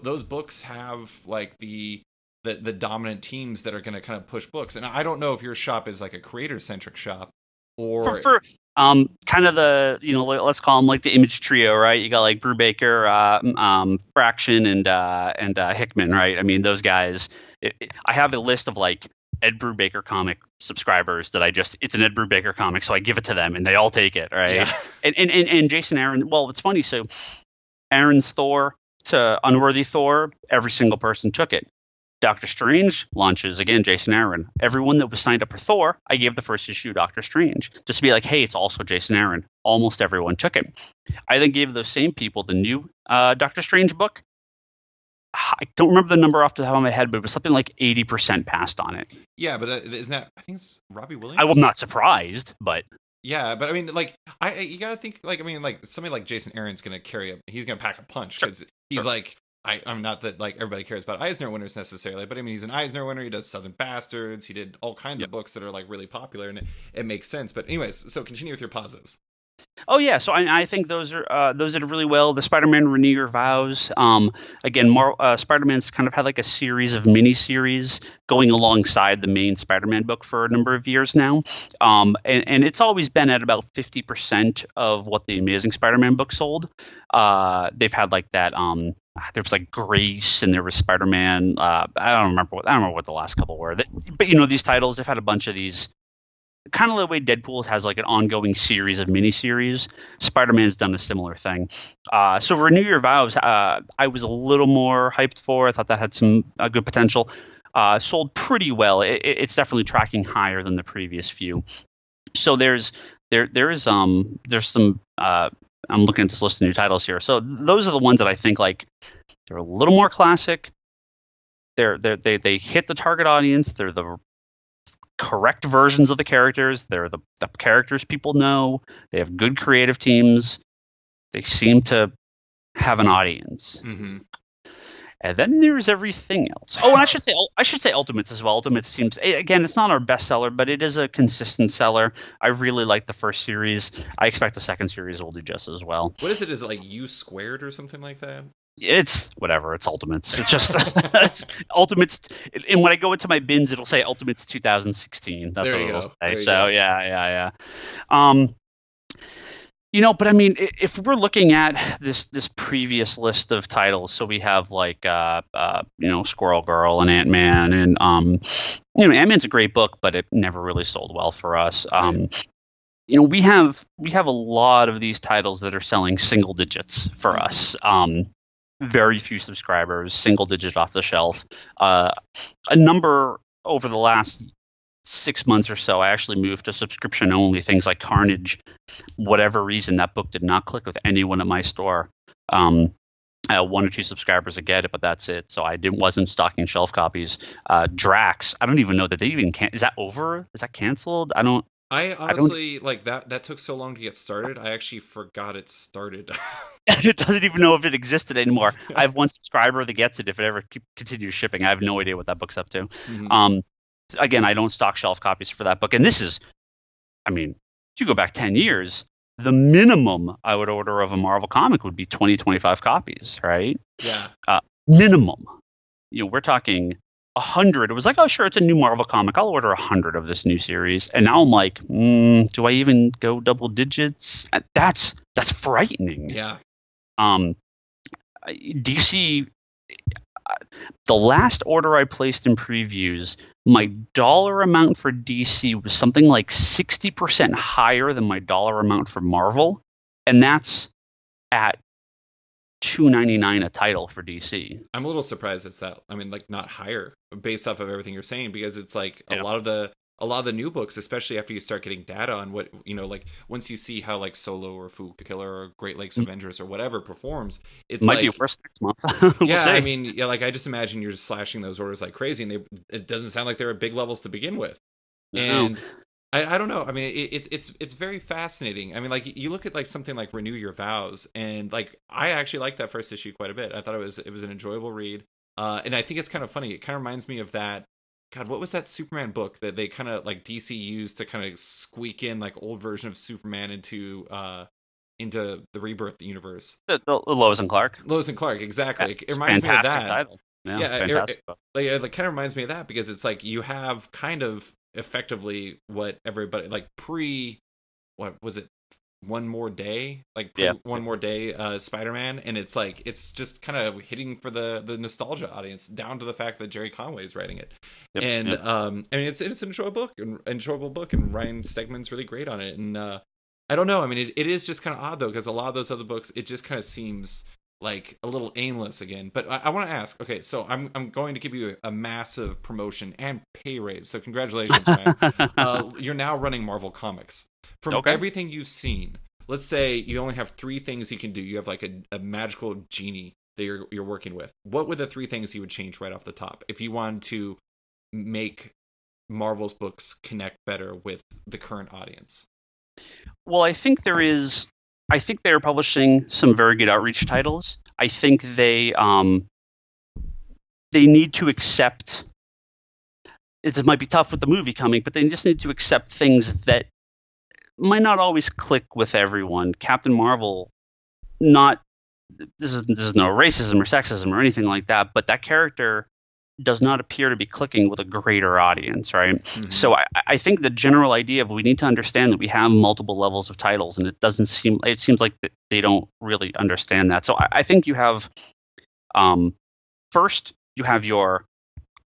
those books have like the dominant teams that are going to kind of push books. And I don't know if your shop is like a creator-centric shop or for kind of the let's call them like the Image trio, right? You got like Brubaker, Fraction, and Hickman, right? I mean, those guys. I have a list of like Ed Brubaker comic subscribers that it's an Ed Brubaker comic, so I give it to them and they all take it, right? Yeah. And Jason Aaron, well, it's funny. So Aaron's Thor to Unworthy Thor, every single person took it. Doctor Strange launches, again, Jason Aaron. Everyone that was signed up for Thor, I gave the first issue Doctor Strange, just to be like, hey, it's also Jason Aaron. Almost everyone took it. I then gave those same people the new Doctor Strange book. I don't remember the number off the top of my head, but it was something like 80% passed on it. Yeah, but isn't that? I think it's Robbie Williams. I'm not surprised, but yeah, but I mean, like, you gotta think, like, I mean, like somebody like Jason Aaron's gonna he's gonna pack a punch because he's like, I'm not that like everybody cares about Eisner winners necessarily, but I mean, he's an Eisner winner. He does Southern Bastards. He did all kinds of books that are like really popular, and it makes sense. But anyways, so continue with your positives. Oh yeah, so I think those did really well. The Spider-Man Renew Your Vows. Again, Spider-Man's kind of had like a series of mini-series going alongside the main Spider-Man book for a number of years now, and it's always been at about 50% of what the Amazing Spider-Man book sold. They've had like that. There was like Grace, and there was Spider-Man. I don't remember what the last couple were. But these titles, they've had a bunch of these. Kind of the way Deadpool has like an ongoing series of miniseries, Spider-Man's done a similar thing. So Renew Your Vows, I was a little more hyped for. I thought that had some good potential. Sold pretty well. It's definitely tracking higher than the previous few. So there's some I'm looking at this list of new titles here. So those are the ones that I think like they're a little more classic. They hit the target audience. They're the correct versions of the characters. They're the characters people know. They have good creative teams. They seem to have an audience. Mm-hmm. And then there's everything else. Oh, and I should say Ultimates as well. Ultimates seems, again, it's not our best seller, but it is a consistent seller. I really like the first series. I expect the second series will do just as well. What is it? Is it like U squared or something like that? It's whatever. It's Ultimates. It's just it's Ultimates. And when I go into my bins, it'll say Ultimates 2016. That's what it'll say. So yeah. But I mean, if we're looking at this previous list of titles, so we have like Squirrel Girl and Ant-Man, and Ant-Man's a great book, but it never really sold well for us. We have a lot of these titles that are selling single digits for us. Very few subscribers, single digit off the shelf. A number over the last 6 months or so, I actually moved to subscription only. Things like Carnage, whatever reason, that book did not click with anyone at my store. I had 1 or 2 subscribers that get it, but that's it. So I wasn't stocking shelf copies. Drax, I don't even know that they even is that over? Is that canceled? I honestly like that took so long to get started. I actually forgot it started. It doesn't even know if it existed anymore. I have 1 subscriber that gets it if it ever continues shipping. I have no idea what that book's up to. Mm-hmm. Again, I don't stock shelf copies for that book. And this is, if you go back 10 years, the minimum I would order of a Marvel comic would be 20, 25 copies, right? Yeah. Minimum. We're talking 100. It was like, oh, sure, it's a new Marvel comic. I'll order 100 of this new series. And now I'm like, do I even go double digits? That's frightening. Yeah. DC, the last order I placed in previews, my dollar amount for DC was something like 60% higher than my dollar amount for Marvel, and that's at $2.99 a title for DC. I'm a little surprised it's that. Not higher based off of everything you're saying, because it's like a lot of the new books, especially after you start getting data on what like once you see how like Solo or Fool Killer or Great Lakes Avengers or whatever performs, it might be your first next month. We'll see. I just imagine you're just slashing those orders like crazy, and it doesn't sound like they're at big levels to begin with. And I don't know. It's very fascinating. You look at like something like Renew Your Vows, and like I actually liked that first issue quite a bit. I thought it was an enjoyable read, and I think it's kind of funny. It kind of reminds me of that. God, what was that Superman book that they kind of like DC used to kind of squeak in like old version of Superman into the Rebirth universe? The Lois and Clark. Lois and Clark, exactly. It reminds me of that. Title. It kind of reminds me of that, because it's like you have kind of effectively what everybody like what was it? One More Day, One More Day Spider-Man, and it's like it's just kind of hitting for the nostalgia audience, down to the fact that Jerry Conway's writing it. It's an enjoyable book, and Ryan Stegman's really great on it. And I don't know, it is just kind of odd though, because a lot of those other books, it just kind of seems like a little aimless again. But I want to ask, okay, so I'm going to give you a massive promotion and pay raise, so congratulations, man. You're now running Marvel Comics. From everything you've seen, let's say you only have 3 things you can do. You have like a magical genie that you're working with. What would the 3 things you would change right off the top if you wanted to make Marvel's books connect better with the current audience? Well, I think they're publishing some very good outreach titles. I think they need to accept. It might be tough with the movie coming, but they just need to accept things that might not always click with everyone. Captain Marvel, this is no racism or sexism or anything like that, but that character does not appear to be clicking with a greater audience, right? Mm-hmm. So I think the general idea of we need to understand that we have multiple levels of titles, and it seems like they don't really understand that. So I think you have first you have your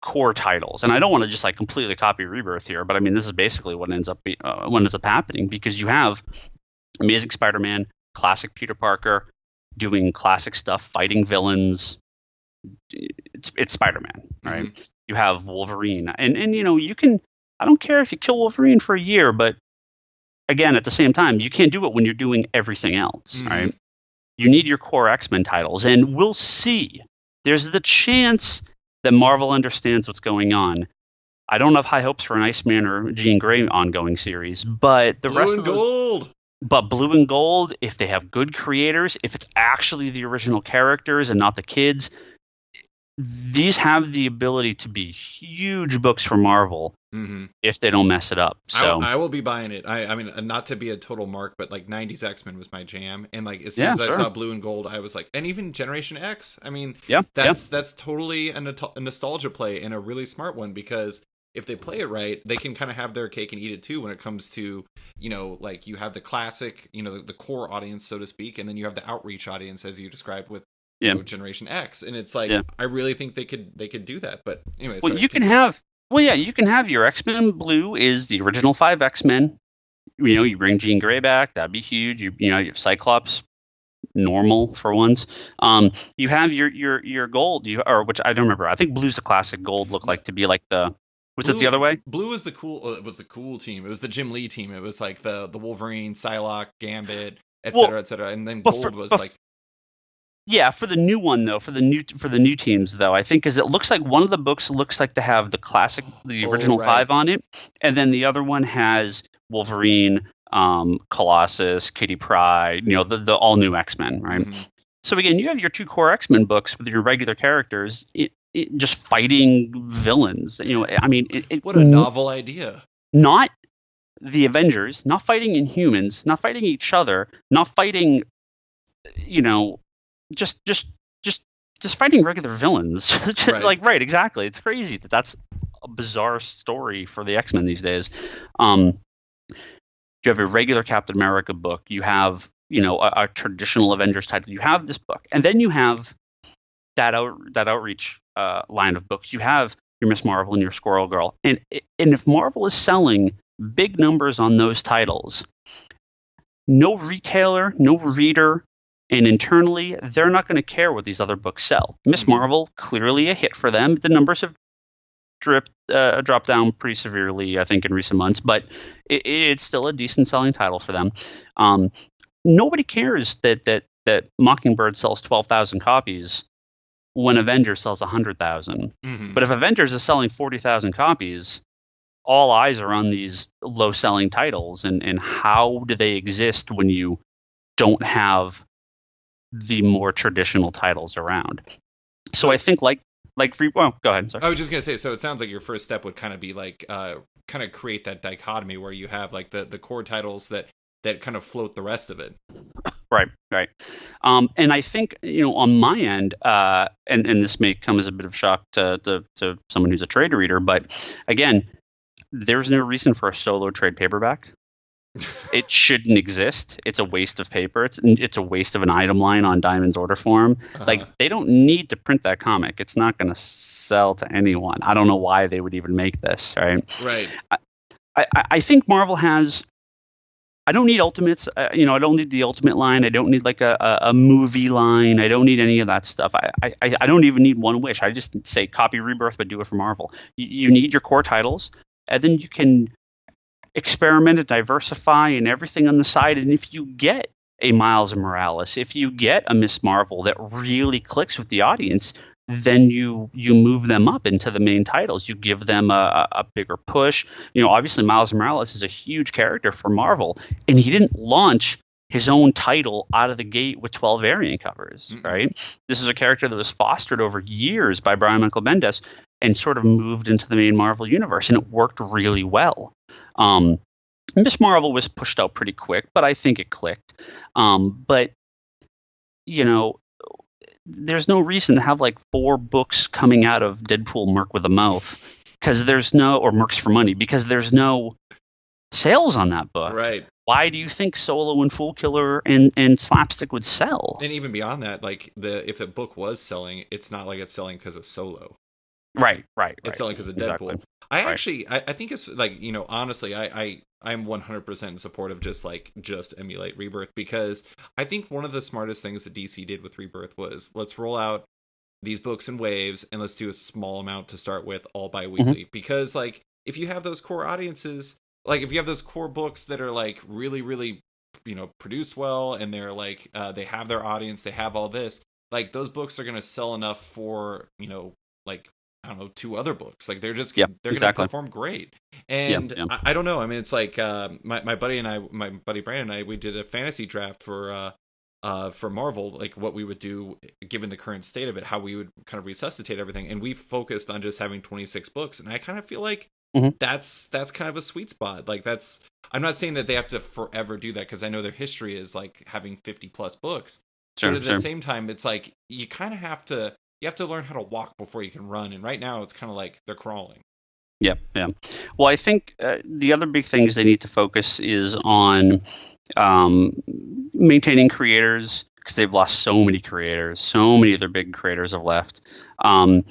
core titles, and I don't want to just like completely copy Rebirth here, but this is basically what ends up happening, because you have Amazing Spider-Man, classic Peter Parker doing classic stuff, fighting villains. It's Spider-Man, right? Mm-hmm. You have Wolverine, and you can. I don't care if you kill Wolverine for a year, but again, at the same time, you can't do it when you're doing everything else, right? You need your core X-Men titles, and we'll see. There's the chance that Marvel understands what's going on. I don't have high hopes for an Iceman or Jean Grey ongoing series, but the rest of those, Gold. But Blue and Gold, if they have good creators, if it's actually the original characters and not the kids, these have the ability to be huge books for Marvel if they don't mess it up. So I will be buying it. I mean, not to be a total mark, but like 90s X-Men was my jam, and like as soon as I saw Blue and Gold, I was like, and even Generation X. I mean, that's totally a nostalgia play, and a really smart one, because if they play it right, they can kind of have their cake and eat it too when it comes to, you know, like you have the classic, you know, the core audience, so to speak, and then you have the outreach audience, as you described with you know, Generation X, and it's like I really think they could do that. But anyway, well, you can have your X-Men. Blue is the original 5 X-Men. You know, you bring Jean Grey back, that'd be huge. You know, you have Cyclops, normal for once. You have your Gold, which I don't remember. I think Blue's the classic. Gold looked like to be like the. Was it the other way? Blue was the cool. It was the cool team. It was the Jim Lee team. It was like the Wolverine, Psylocke, Gambit, etc., etc. And then Gold was like. Yeah, for the new one though, for the new teams though, I think because it looks like one of the books looks like to have the original 5 on it, and then the other one has Wolverine, Colossus, Kitty Pryde, you know, the all new X-Men, right? So again, you have your 2 core X-Men books with your regular characters, just fighting villains. You know, I mean, what a novel idea! Not the Avengers, not fighting Inhumans, not fighting each other, not fighting, you know. Just fighting regular villains. Right, exactly. It's crazy that's a bizarre story for the X-Men these days. You have a regular Captain America book. You have, you know, a traditional Avengers title. You have this book, and then you have that outreach line of books. You have your Miss Marvel and your Squirrel Girl, and if Marvel is selling big numbers on those titles, no retailer, no reader. And internally, they're not going to care what these other books sell. Miss Marvel, clearly a hit for them. The numbers have dropped down pretty severely, I think, in recent months, but it's still a decent selling title for them. Nobody cares that Mockingbird sells 12,000 copies when Avengers sells 100,000. But if Avengers is selling 40,000 copies, all eyes are on these low-selling titles, and how do they exist when you don't have the more traditional titles around? So I think go ahead. Sorry. I was just gonna say, so it sounds like your first step would kind of be like kind of create that dichotomy where you have like the core titles that kind of float the rest of it. Right. And I think, you know, on my end, and this may come as a bit of shock to someone who's a trade reader, but again, there's no reason for a solo trade paperback. It shouldn't exist. It's a waste of paper. It's a waste of an item line on Diamond's order form. Like, they don't need to print that comic. It's not going to sell to anyone. I don't know why they would even make this. Right. I think Marvel has. I don't need Ultimates. I don't need the Ultimate line. I don't need like a movie line. I don't need any of that stuff. I don't even need One Wish. I just say copy Rebirth, but do it for Marvel. You need your core titles, and then you can experiment and diversify and everything on the side. And if you get a Miles Morales, if you get a Miss Marvel that really clicks with the audience, then you move them up into the main titles. You give them a bigger push. You know, obviously Miles Morales is a huge character for Marvel, and he didn't launch his own title out of the gate with 12 variant covers, right? This is a character that was fostered over years by Brian Michael Bendis and sort of moved into the main Marvel universe, and it worked really well. Miss Marvel was pushed out pretty quick, but I think it clicked. But, you know, there's no reason to have like 4 books coming out of Deadpool Merc with a Mouth or Mercs for Money, because there's no sales on that book. Right. Why do you think Solo and Fool Killer and Slapstick would sell? And even beyond that, like if the book was selling, it's not like it's selling because of Solo. Right. It's selling because of Deadpool. Exactly. I think it's like, you know, honestly, I'm 100% in support of just emulate Rebirth, because I think one of the smartest things that DC did with Rebirth was, let's roll out these books in waves and let's do a small amount to start with, all bi-weekly. Because like if you have those core audiences, like if you have those core books that are like really, really, produced well, and they're like they have their audience, they have all this, like those books are going to sell enough for, like, I don't know, 2 other books. Like they're just they're going to perform great. And I don't know. I mean, it's like my buddy Brandon and I, we did a fantasy draft for Marvel, like what we would do given the current state of it, how we would kind of resuscitate everything, and we focused on just having 26 books. And I kind of feel like that's kind of a sweet spot. Like I'm not saying that they have to forever do that, because I know their history is like having 50 plus books. But at the same time, it's like you kind of have to learn how to walk before you can run. And right now, it's kind of like they're crawling. Yeah. Well, I think the other big things they need to focus is on maintaining creators, because they've lost so many creators. So many of their big creators have left. And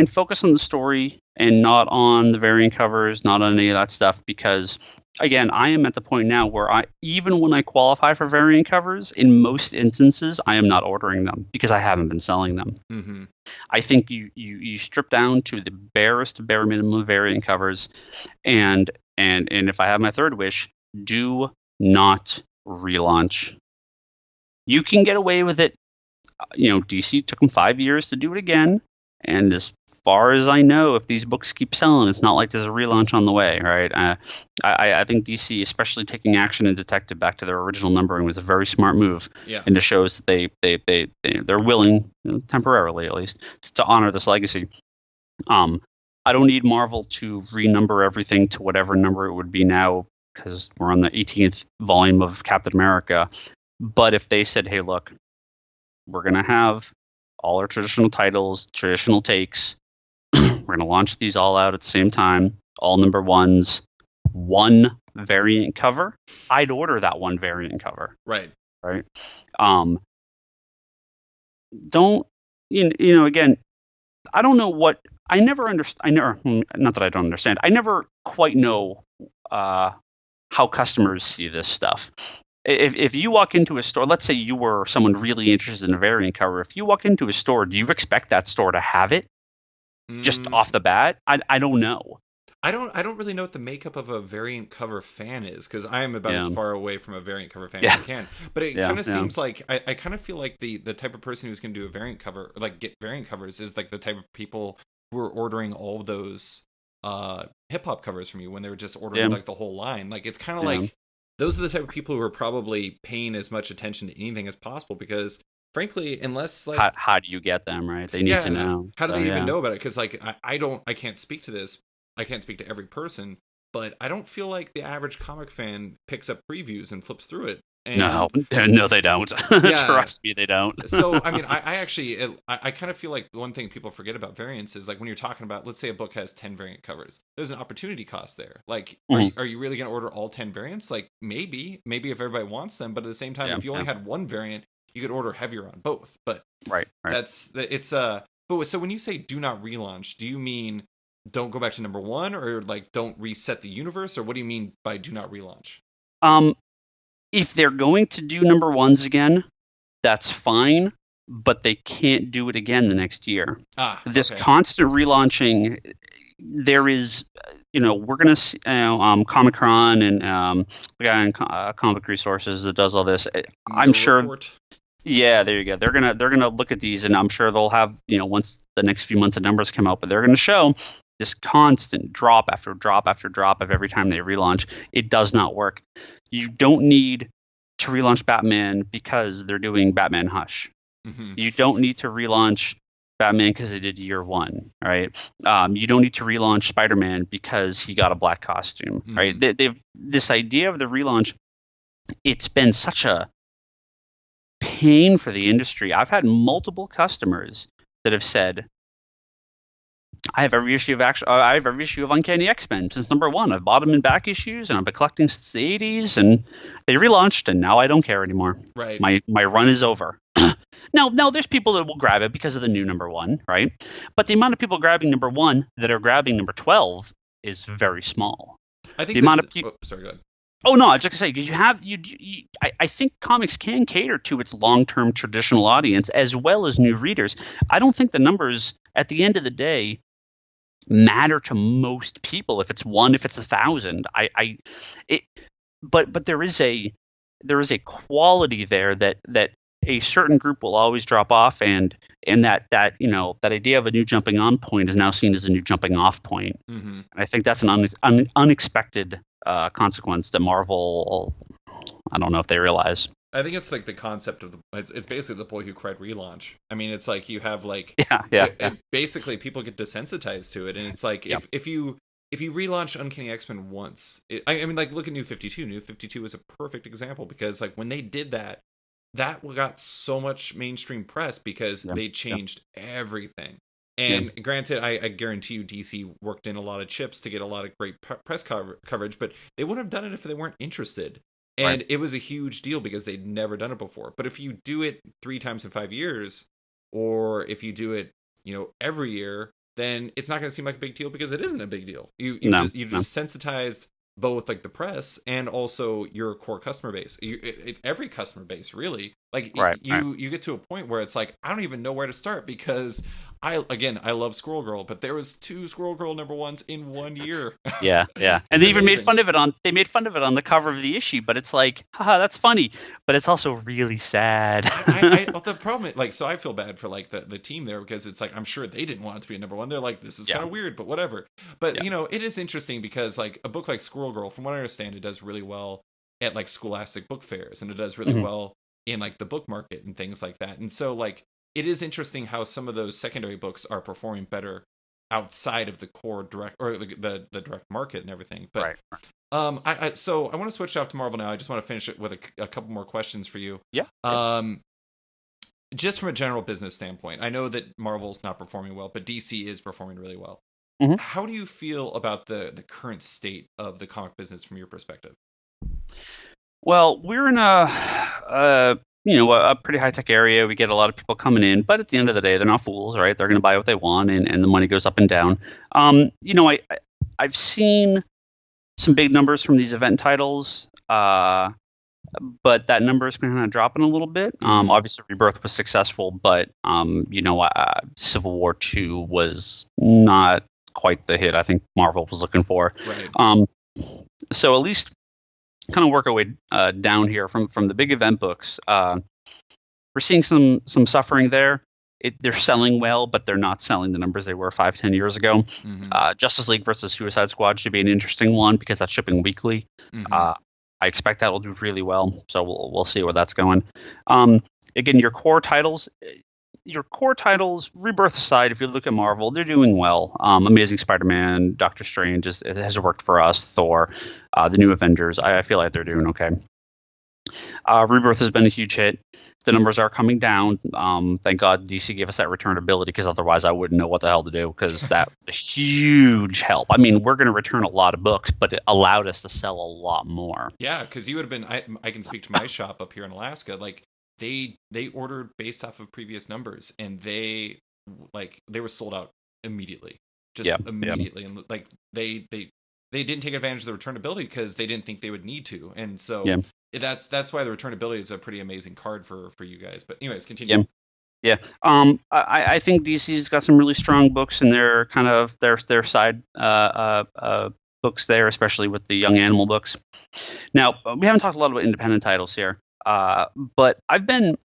focus on the story and not on the variant covers, not on any of that stuff, because again, I am at the point now where even when I qualify for variant covers, in most instances, I am not ordering them because I haven't been selling them. Mm-hmm. I think you strip down to the barest bare minimum of variant covers, and if I have my third wish, do not relaunch. You can get away with it. DC took them 5 years to do it again, and as far as I know, if these books keep selling, it's not like there's a relaunch on the way, right? I think DC, especially taking Action and Detective back to their original numbering, was a very smart move. Yeah. And it shows that they're willing, temporarily at least, to honor this legacy. I don't need Marvel to renumber everything to whatever number it would be now, because we're on the 18th volume of Captain America. But if they said, hey, look, we're going to have all our traditional titles, traditional takes, we're going to launch these all out at the same time, all number ones, one variant cover, I'd order that one variant cover. Right. Don't, again, I don't know what, I never understand, not that I don't understand, I never quite know how customers see this stuff. If you walk into a store, let's say you were someone really interested in a variant cover, if you walk into a store, do you expect that store to have it just off the bat? I don't know. I don't really know what the makeup of a variant cover fan is, because I am about as far away from a variant cover fan as I can. But it kind of seems like I kind of feel like the type of person who's going to do a variant cover, like get variant covers, is like the type of people who are ordering all of those hip hop covers from you when they were just ordering like the whole line. Like it's kind of like those are the type of people who are probably paying as much attention to anything as possible, because frankly, unless like how do you get them, right? They need to know. How do they even know about it? Because like I can't speak to this. I can't speak to every person, but I don't feel like the average comic fan picks up previews and flips through it. And no, they don't. Trust me, they don't. So, I mean, I actually kind of feel like one thing people forget about variants is like when you're talking about, let's say a book has 10 variant covers, there's an opportunity cost there. Like, are you really going to order all 10 variants? Like, maybe if everybody wants them, but at the same time, if you only had one variant, you could order heavier on both. But right. But so when you say do not relaunch, do you mean don't go back to number one, or like don't reset the universe, or what do you mean by do not relaunch? If they're going to do number ones again, that's fine, but they can't do it again the next year. This constant relaunching, there is, we're going to see Comic-Con and the guy in Comic Resources that does all this. I'm sure. Report. Yeah, there you go. They're gonna look at these, and I'm sure they'll have, once the next few months of numbers come out, but they're going to show this constant drop after drop after drop of every time they relaunch. It does not work. You don't need to relaunch Batman because they're doing Batman Hush. Mm-hmm. You don't need to relaunch Batman because they did year one, right? You don't need to relaunch Spider-Man because he got a black costume, right? They've this idea of the relaunch. It's been such a pain for the industry. I've had multiple customers that have said, I have every issue of Uncanny X-Men since number one. I've bought them in back issues, and I've been collecting since the 80s, and they relaunched, and now I don't care anymore. Right. My run is over. Now, there's people that will grab it because of the new number one, right? But the amount of people grabbing number one that are grabbing number 12 is very small. I think the amount of people. Sorry, go ahead. Oh no, I was just gonna say, because I think comics can cater to its long-term traditional audience as well as new readers. I don't think the numbers at the end of the day, matter to most people. If it's one, if it's 1,000, but there is a quality there that a certain group will always drop off, and that idea of a new jumping on point is now seen as a new jumping off point. Mm-hmm. I think that's an unexpected consequence that Marvel, I don't know if they realize. I think it's like the concept of it's basically the Boy Who Cried relaunch. I mean, it's like you have like basically people get desensitized to it, and it's like if you relaunch Uncanny X-Men once, I mean, like look at New 52. New 52 is a perfect example because like when they did that got so much mainstream press because they changed everything. And granted, I guarantee you DC worked in a lot of chips to get a lot of great press coverage, but they wouldn't have done it if they weren't interested. And it was a huge deal because they'd never done it before. But if you do it 3 times in 5 years, or if you do it, every year, then it's not going to seem like a big deal because it isn't a big deal. You've desensitized both like the press and also your core customer base. Every customer base, really. Like you get to a point where it's like I don't even know where to start because I love Squirrel Girl, but there was 2 Squirrel Girl #1s in 1 year. Yeah. And they even made fun of it on the cover of the issue, but it's like, haha, that's funny, but it's also really sad. The problem is, so I feel bad for like the team there because it's like I'm sure they didn't want it to be a #1. They're like, this is kind of weird, but whatever. But it is interesting because like a book like Squirrel Girl, from what I understand, it does really well at like scholastic book fairs, and it does really well in like the book market and things like that. And so like it is interesting how some of those secondary books are performing better outside of the core direct or the direct market and everything. But so I want to switch off to Marvel now. I just want to finish it with a couple more questions for you. Just from a general business standpoint, I know that Marvel's not performing well, but DC is performing really well. How do you feel about the current state of the comic business from your perspective? Well, we're in a pretty high-tech area. We get a lot of people coming in, but at the end of the day, they're not fools, right? They're going to buy what they want, and the money goes up and down. I've seen some big numbers from these event titles, but that number is kind of dropping a little bit. Obviously, Rebirth was successful, but Civil War 2 was not quite the hit I think Marvel was looking for. Right. So at least kind of work our way down here from the big event books. We're seeing some suffering there. They're selling well, but they're not selling the numbers they were 5-10 years ago. Justice League versus Suicide Squad should be an interesting one because that's shipping weekly. I expect that will do really well, so we'll see where that's going. Again, your core titles, Rebirth aside, if you look at Marvel, they're doing well. Amazing Spider-Man, Doctor Strange has worked for us. Thor, the new Avengers, I feel like they're doing okay. Rebirth has been a huge hit. The numbers are coming down. Thank God DC gave us that returnability because otherwise I wouldn't know what the hell to do because that was a huge help. I mean, we're going to return a lot of books, but it allowed us to sell a lot more. Yeah, because you would have been, I can speak to my shop up here in Alaska, like, They ordered based off of previous numbers, and they were sold out immediately, immediately, and like they didn't take advantage of the returnability because they didn't think they would need to, and so that's why the returnability is a pretty amazing card for you guys. But anyways, continue. I think DC's got some really strong books in their kind of their side books there, especially with the Young Animal books. Now we haven't talked a lot about independent titles here. But the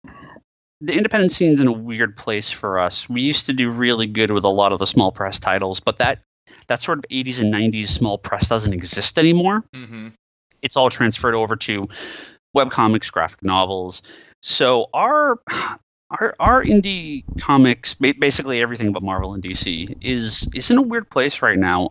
independent scene's in a weird place for us. We used to do really good with a lot of the small press titles, but that sort of 80s and 90s small press doesn't exist anymore. It's all transferred over to webcomics, graphic novels. So our indie comics, basically everything but Marvel and DC, is in a weird place right now.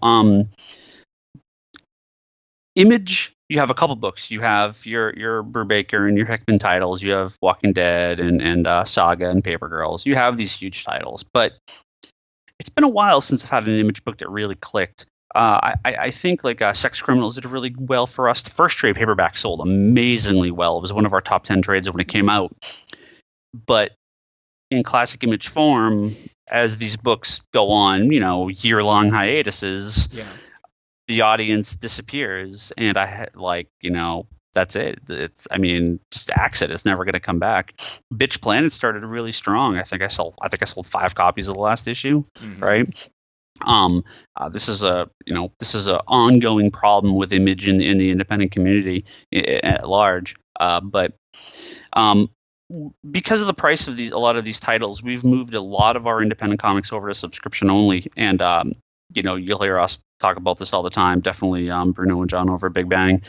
Image, you have a couple books. You have your Brubaker and your Hickman titles. You have Walking Dead and Saga and Paper Girls. You have these huge titles, but it's been a while since I've had an Image book that really clicked. I think like Sex Criminals did really well for us. The first trade paperback sold amazingly well. It was one of our top 10 trades when it came out. But in classic Image form, as these books go on, year-long hiatuses, the audience disappears, and that's it. Just axe it. It's never going to come back. Bitch Planet started really strong. I think I sold 5 copies of the last issue, right? This is a ongoing problem with Image in the independent community at large. But because of the price of a lot of these titles, we've moved a lot of our independent comics over to subscription only. And you'll hear us talk about this all the time. Definitely Bruno and John over at Big Bang.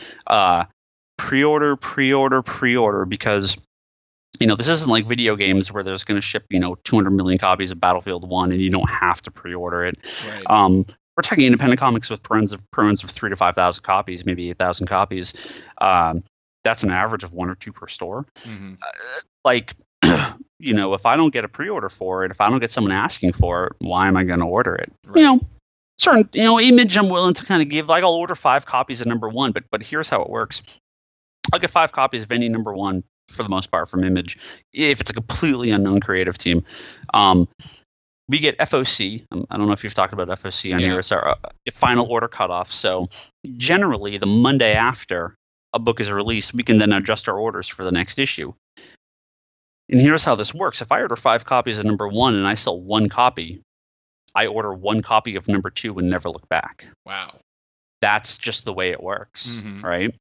Pre-order, because this isn't like video games where there's going to ship 200 million copies of Battlefield 1 and you don't have to pre-order it. Right. We're talking independent comics with prunes of 3,000 to 5,000 copies, maybe 8,000 copies. That's an average of 1 or 2 per store. Mm-hmm. If I don't get a pre-order for it, if I don't get someone asking for it, why am I going to order it? Right. Certain Image I'm willing to kind of give. Like I'll order 5 copies of number 1, but here's how it works. I'll get 5 copies of any number 1 for the most part from Image if it's a completely unknown creative team. We get FOC. I don't know if you've talked about FOC on here. It's our final order cutoff. So generally, the Monday after a book is released, we can then adjust our orders for the next issue. And here's how this works. If I order 5 copies of number 1 and I sell 1 copy, I order 1 copy of number 2 and never look back. Wow. That's just the way it works, mm-hmm. right?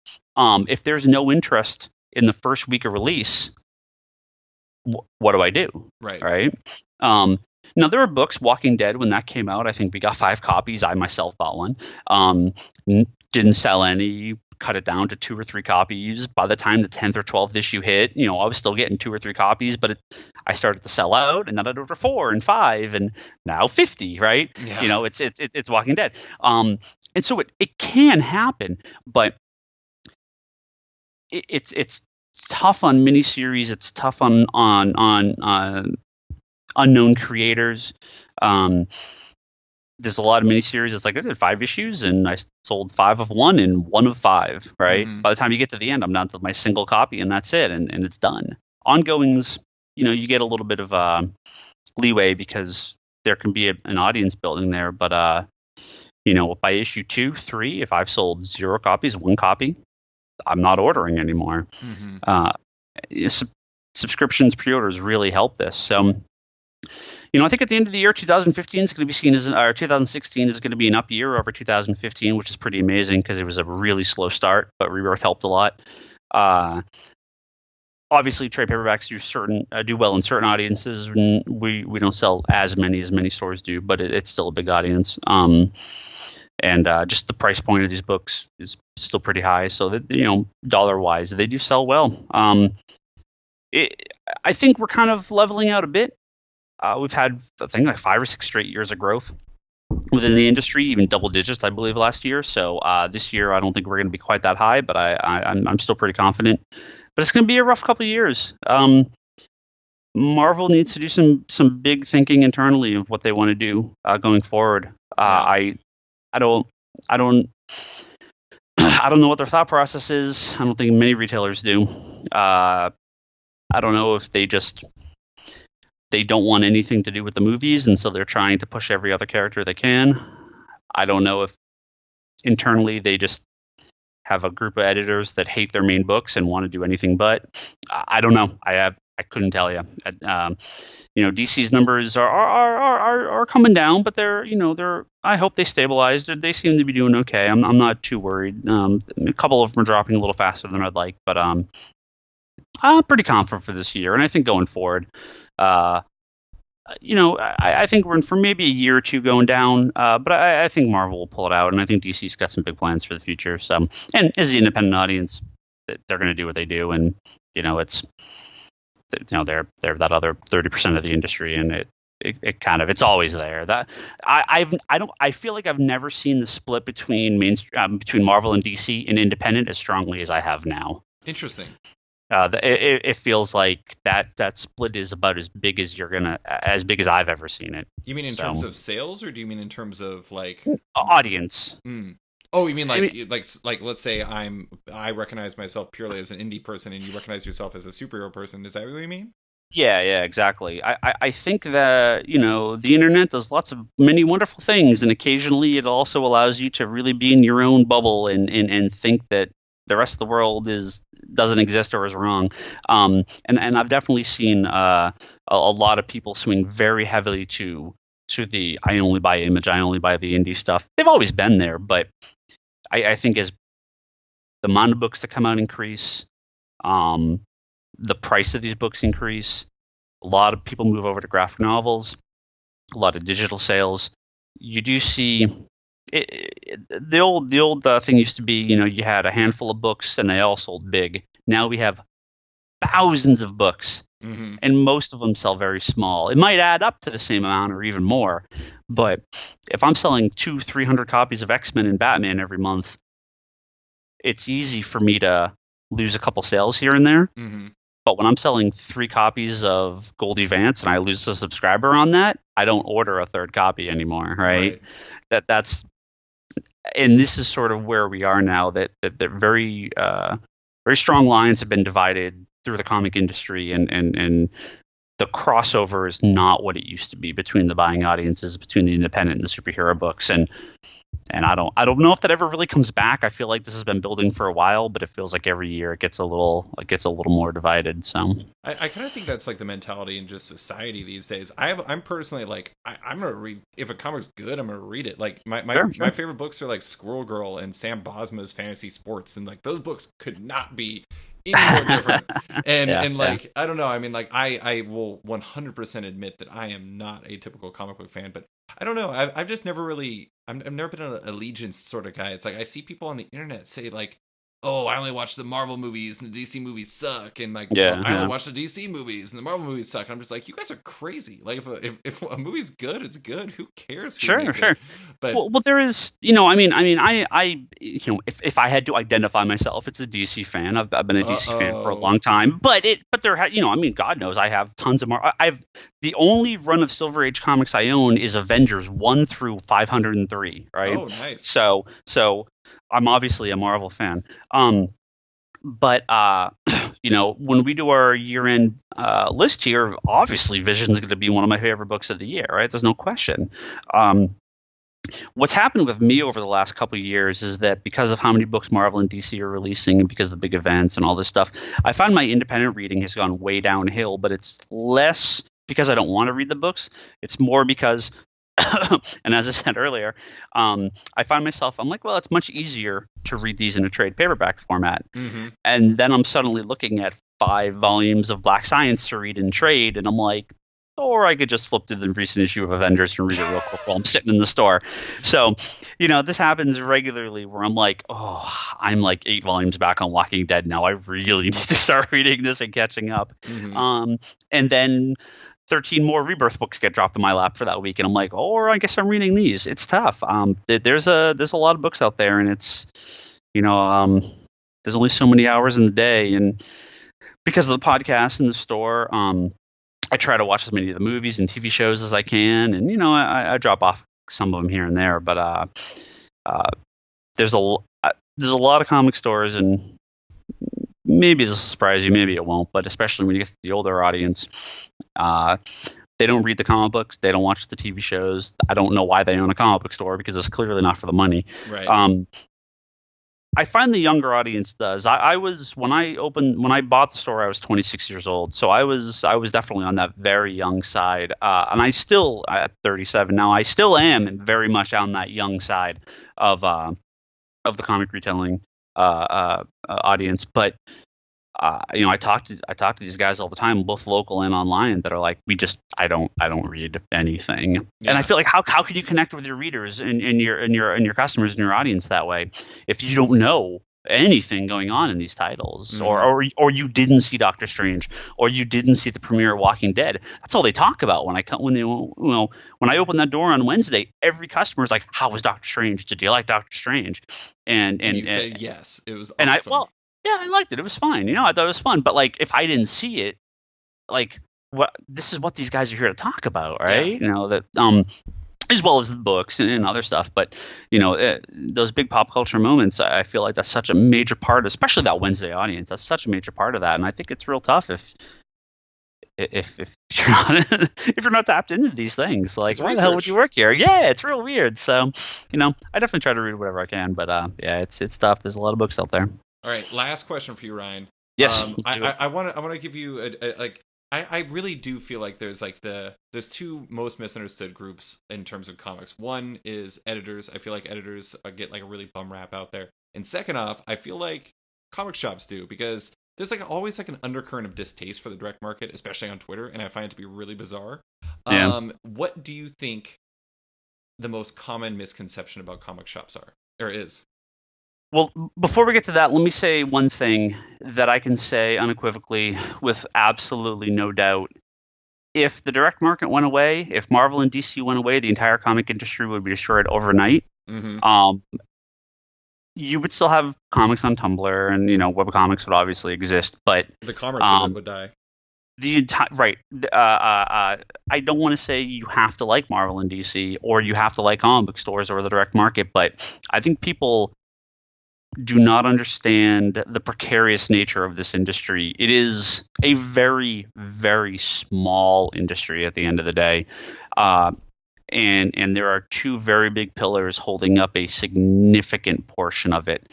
If there's no interest in the first week of release, what do I do? Right. Now, there are books, Walking Dead, when that came out, I think we got 5 copies. I myself bought one. Didn't sell any, cut it down to 2 or 3 copies. By the time the 10th or 12th issue hit, I was still getting 2 or 3 copies, but I started to sell out, and then I'd order 4 and 5, and now 50, right? Yeah. It's Walking Dead. And so it can happen, but it's tough on miniseries. It's tough on unknown creators. There's a lot of miniseries. It's like I did 5 issues and I sold 5 of 1 and 1 of 5. Right. Mm-hmm. By the time you get to the end, I'm down to my single copy and that's it. And it's done. Ongoings, you get a little bit of leeway because there can be an audience building there. But by issue 2, 3, if I've sold 0 copies, 1 copy, I'm not ordering anymore. Mm-hmm. Subscriptions, pre-orders really help this. So, I think at the end of the year, 2015 is going to be seen as, or 2016 is going to be an up year over 2015, which is pretty amazing because it was a really slow start, but Rebirth helped a lot. Obviously, trade paperbacks do well in certain audiences. And we don't sell as many stores do, but it's still a big audience. And just the price point of these books is still pretty high. So that dollar-wise, they do sell well. I think we're kind of leveling out a bit. We've had, I think, like 5 or 6 straight years of growth within the industry, even double digits, I believe, last year. So this year, I don't think we're going to be quite that high, but I'm still pretty confident. But it's going to be a rough couple of years. Marvel needs to do some big thinking internally of what they want to do going forward. I don't know what their thought process is. I don't think many retailers do. I don't know if they don't want anything to do with the movies, and so they're trying to push every other character they can. I don't know if internally they just have a group of editors that hate their main books and want to do anything but. I don't know. I couldn't tell you. DC's numbers are coming down, but they're I hope they stabilized. They seem to be doing okay. I'm not too worried. A couple of them are dropping a little faster than I'd like, but I'm pretty confident for this year, and I think going forward. I think we're in for maybe a year or 2 going down, but I think Marvel will pull it out, and I think DC's got some big plans for the future. So, and as the independent audience, they're going to do what they do, and it's they're that other 30% of the industry, and it kind of it's always there. That I feel like I've never seen the split between between Marvel and DC and independent as strongly as I have now. Interesting. It feels like that split is about as big as as big as I've ever seen it. You mean in terms of sales, or do you mean in terms of like audience? Oh, you mean like let's say I recognize myself purely as an indie person, and you recognize yourself as a superhero person. Is that what you mean? Yeah, exactly. I think that the internet does many wonderful things, and occasionally it also allows you to really be in your own bubble and think that the rest of the world doesn't exist or is wrong. And I've definitely seen a lot of people swing very heavily to to the I only buy Image, I only buy the indie stuff. They've always been there, but I think as the amount of books that come out increase, the price of these books increase, a lot of people move over to graphic novels, a lot of digital sales. You do see the old thing used to be, you had a handful of books and they all sold big. Now we have thousands of books, and most of them sell very small. It might add up to the same amount or even more, but if I'm selling 200-300 copies of X-Men and Batman every month, it's easy for me to lose a couple sales here and there. But when I'm selling 3 copies of Goldie Vance and I lose a subscriber on that, I don't order a third copy anymore, right? That's and this is sort of where we are now. That very very strong lines have been divided through the comic industry, and the crossover is not what it used to be between the buying audiences, between the independent and the superhero books, and I don't know if that ever really comes back. I feel like this has been building for a while, but it feels like every year it gets a little more divided. So I kind of think that's like the mentality in just society these days. I'm personally like I'm gonna read, if a comic's good, I'm gonna read it. Like my favorite books are like Squirrel Girl and Sam Bosma's Fantasy Sports, and like those books could not be any more different. And like I don't know. I mean, like I will 100% admit that I am not a typical comic book fan, but I don't know. I've just never really. I've never been an allegiance sort of guy. It's like I see people on the internet say like, "Oh, I only watch the Marvel movies and the DC movies suck," and like, I only watch the DC movies and the Marvel movies suck. And I'm just like, you guys are crazy. Like, if a movie's good, it's good. Who cares? Sure. It? But well, there is, I if I had to identify myself, it's a DC fan. I've been a DC fan for a long time. But God knows I have tons of more. The only run of Silver Age comics I own is Avengers 1 through 503. Right. Oh, nice. So I'm obviously a Marvel fan. But when we do our year-end list here, obviously Vision is going to be one of my favorite books of the year, right? There's no question. What's happened with me over the last couple of years is that because of how many books Marvel and DC are releasing and because of the big events and all this stuff, I find my independent reading has gone way downhill, but it's less because I don't want to read the books. It's more because and as I said earlier, I find myself, I'm like, well, it's much easier to read these in a trade paperback format. And then I'm suddenly looking at 5 volumes of Black Science to read in trade, and I'm like, or I could just flip through the recent issue of Avengers and read it real quick while I'm sitting in the store. So, this happens regularly where I'm like, oh, I'm like 8 volumes back on Walking Dead now. I really need to start reading this and catching up. And then 13 more Rebirth books get dropped in my lap for that week, and I'm like, oh, I guess I'm reading these. It's tough. There's a lot of books out there, and it's, there's only so many hours in the day, and because of the podcast and the store, I try to watch as many of the movies and TV shows as I can, and I drop off some of them here and there, but there's a lot of comic stores, and maybe this will surprise you, maybe it won't, but especially when you get to the older audience, they don't read the comic books, they don't watch the TV shows. I don't know why they own a comic book store, because it's clearly not for the money. Right. I find the younger audience does. I was when I bought the store, I was 26 years old, so I was definitely on that very young side, and I still, at 37 now, I still am very much on that young side of the comic retelling audience. But I talk to these guys all the time, both local and online, that are like, I don't read anything. Yeah. And I feel like how can you connect with your readers and your customers and your audience that way if you don't know anything going on in these titles, or you didn't see Doctor Strange, or you didn't see the premiere of Walking Dead? That's all they talk about when I open that door on Wednesday. Every customer is like, "How was Doctor Strange? Did you like Doctor Strange?" And you said yes, it was awesome. And yeah, I liked it. It was fine. I thought it was fun. But like, if I didn't see it, like, this is what these guys are here to talk about, right? Yeah. That as well as the books and other stuff. But those big pop culture moments, I feel like that's such a major part, especially that Wednesday audience. That's such a major part of that, and I think it's real tough if you're not tapped into these things. Like, why the hell would you work here? Yeah, it's real weird. So, I definitely try to read whatever I can. But it's tough. There's a lot of books out there. All right, last question for you, Ryan. Yes. I want to give you I really do feel like there's two most misunderstood groups in terms of comics. One is editors. I feel like editors get like a really bum rap out there. And second off, I feel like comic shops do, because there's like always like an undercurrent of distaste for the direct market, especially on Twitter, and I find it to be really bizarre. Yeah. What do you think the most common misconception about comic shops are, or is? Well, before we get to that, let me say one thing that I can say unequivocally with absolutely no doubt. If the direct market went away, if Marvel and DC went away, the entire comic industry would be destroyed overnight. Mm-hmm. You would still have comics on Tumblr, and webcomics would obviously exist, but The commerce of it would die. the entire right. I don't want to say you have to like Marvel and DC, or you have to like comic book stores or the direct market, but I think people do not understand the precarious nature of this industry. It is a very, very small industry at the end of the day. And there are two very big pillars holding up a significant portion of it.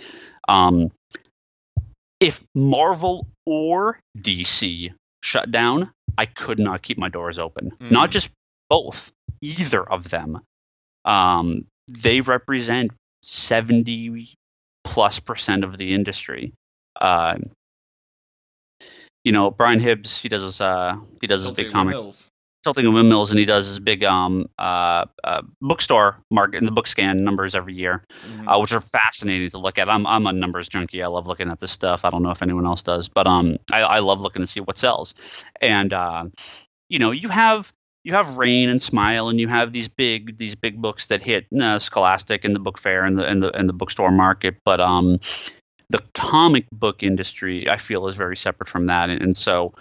If Marvel or DC shut down, I could not keep my doors open. Not just both, either of them. They represent 70+% of the industry. Brian Hibbs, he does his big comic. Tilting and Windmills, and he does his big bookstore market and the book scan numbers every year, which are fascinating to look at. I'm a numbers junkie. I love looking at this stuff. I don't know if anyone else does, but I love looking to see what sells. And you have Rain and Smile, and you have these big books that hit Scholastic and the book fair and the bookstore market, but the comic book industry, I feel, is very separate from that, and so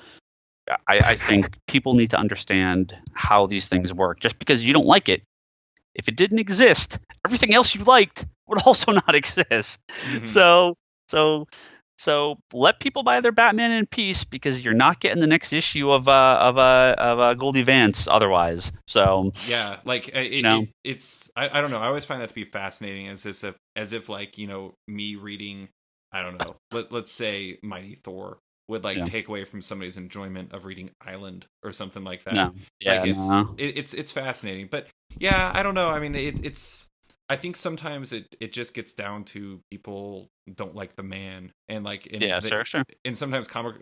I think people need to understand how these things work. Just because you don't like it, if it didn't exist, everything else you liked would also not exist. So let people buy their Batman in peace, because you're not getting the next issue of Goldie Vance otherwise. So yeah, like it's I don't know. I always find that to be fascinating, as if like me reading, I don't know, let's say Mighty Thor would take away from somebody's enjoyment of reading Island or something like that. No. Yeah, it's fascinating, but yeah, I don't know. I mean, it's I think sometimes it just gets down to people don't like the man, and sure. And sometimes comic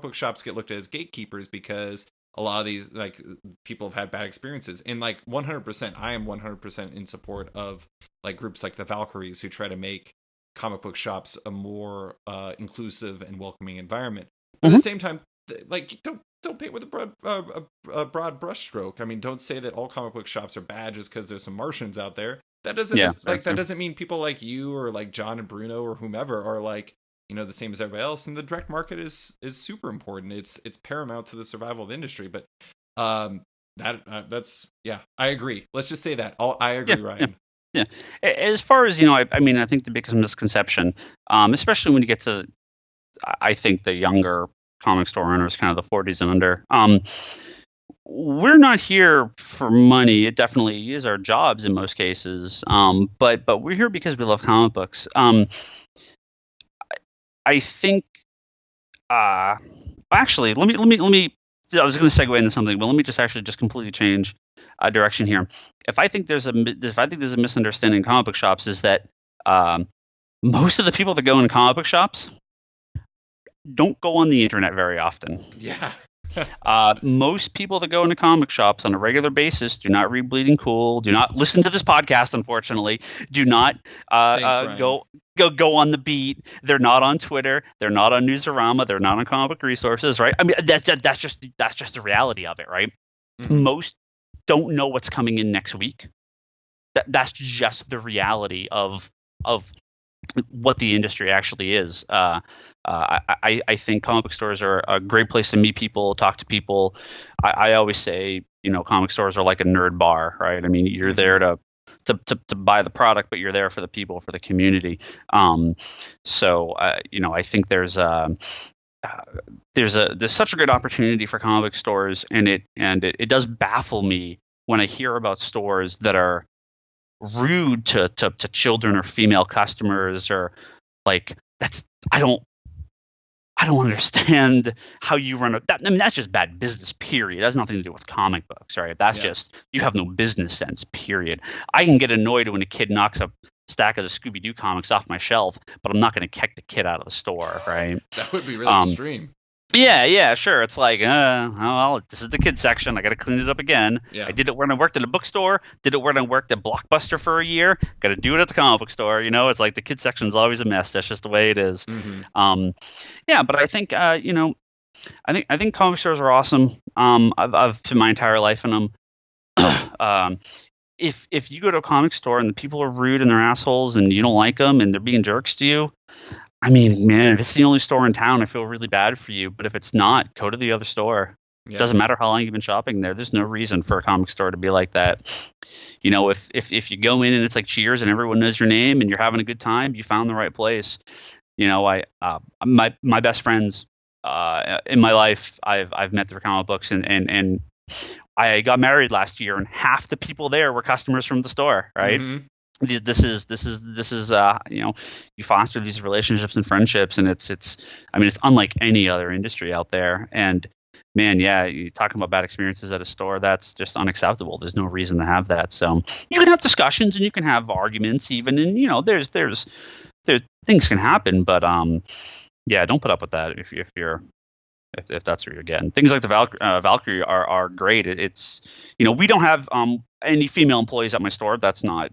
book shops get looked at as gatekeepers because a lot of these people have had bad experiences. And 100%, I am 100% in support of groups like the Valkyries, who try to make comic book shops a more inclusive and welcoming environment. But at the same time, don't paint with a broad brushstroke. I mean, don't say that all comic book shops are bad just because there's some Martians out there. That doesn't that doesn't mean people like you or like John and Bruno or whomever are the same as everybody else. And the direct market is super important. It's paramount to the survival of the industry. But that's I agree. Let's just say that. I agree, Ryan. Yeah. As far as, I mean, I think the biggest misconception, especially when you get to, I think, the younger comic store owners, kind of the 40s and under, we're not here for money. It definitely is our jobs in most cases. But we're here because we love comic books. I think, actually, let me, I was going to segue into something, but let me just completely change direction here. If I think there's a misunderstanding in comic book shops, is that most of the people that go into comic book shops don't go on the internet very often. Yeah. Most people that go into comic shops on a regular basis do not read Bleeding Cool, do not listen to this podcast, unfortunately, do not go on the beat. They're not on Twitter. They're not on Newsarama. They're not on Comic Book Resources, right? I mean, that's just the reality of it, right? Most don't know what's coming in next week. That's just the reality of what the industry actually is. I think comic book stores are a great place to meet people, talk to people. I always say, comic stores are like a nerd bar, right? I mean, you're there to buy the product, but you're there for the people, for the community. So I think there's such a great opportunity for comic book stores, and it does baffle me when I hear about stores that are rude to children or female customers, or I I don't understand how you run that. I mean, that's just bad business, period. It has nothing to do with comic books, right? That's just, you have no business sense, period. I can get annoyed when a kid knocks a stack of the Scooby-Doo comics off my shelf, but I'm not going to kick the kid out of the store, right? That would be really extreme. Yeah, sure. It's like, well, this is the kids section. I got to clean it up again. Yeah. I did it when I worked at a bookstore. Did it when I worked at Blockbuster for a year. Got to do it at the comic book store. You know, it's like the kids section is always a mess. That's just the way it is. Mm-hmm. Yeah, but I think, I think comic stores are awesome. I've spent my entire life in them. If you go to a comic store and the people are rude and they're assholes and you don't like them and they're being jerks to you, I mean, man, if it's the only store in town, I feel really bad for you. But if it's not, go to the other store. Yeah. It doesn't matter how long you've been shopping there. There's no reason for a comic store to be like that. You know, if you go in and it's like Cheers and everyone knows your name and you're having a good time, you found the right place. You know, my best friends in my life, I've met through comic books, and I got married last year, and half the people there were customers from the store, right? Mm-hmm. This is you know, you foster these relationships and friendships, and it's unlike any other industry out there. And man, yeah, you're talking about bad experiences at a store, that's just unacceptable. There's no reason to have that. So you can have discussions and you can have arguments even, and you know, there's things can happen, but yeah, don't put up with that if that's what you're getting. Things like the Valkyrie are great. It's, you know, we don't have any female employees at my store. That's not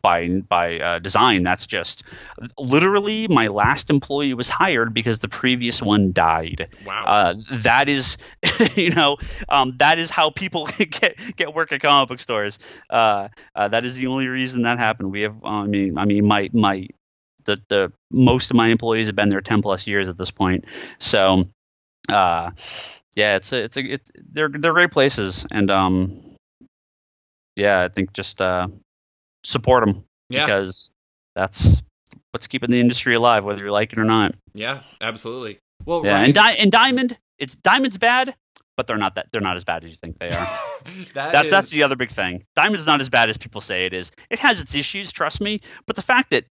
by design. That's just literally my last employee was hired because the previous one died. Wow. That is, you know, that is how people get work at comic book stores. That is the only reason that happened. We have, the most of my employees have been there 10 plus years at this point. So, yeah, they're great places, and yeah, I think just support them, because that's what's keeping the industry alive, whether you like it or not. Yeah, absolutely. Well, yeah, Ryan, and Diamond's bad, but they're not as bad as you think they are. That's the other big thing. Diamond's not as bad as people say it is. It has its issues, trust me, but the fact that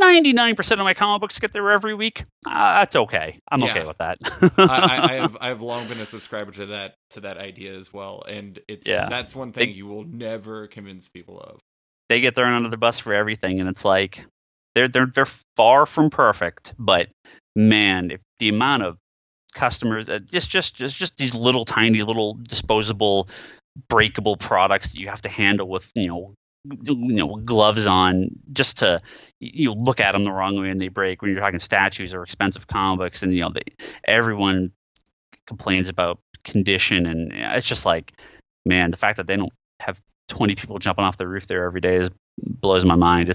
99% of my comic books get there every week, that's okay. I'm okay with that. I have long been a subscriber to that idea as well, and that's one thing you will never convince people of. They get thrown under the bus for everything, and it's like they're far from perfect, but man, if the amount of customers, just these little tiny little disposable breakable products that you have to handle with, you know, gloves on, just to, you look at them the wrong way and they break, when you're talking statues or expensive comic books, and you know, everyone complains about condition, and it's just like, man, the fact that they don't have 20 people jumping off the roof there every day blows my mind.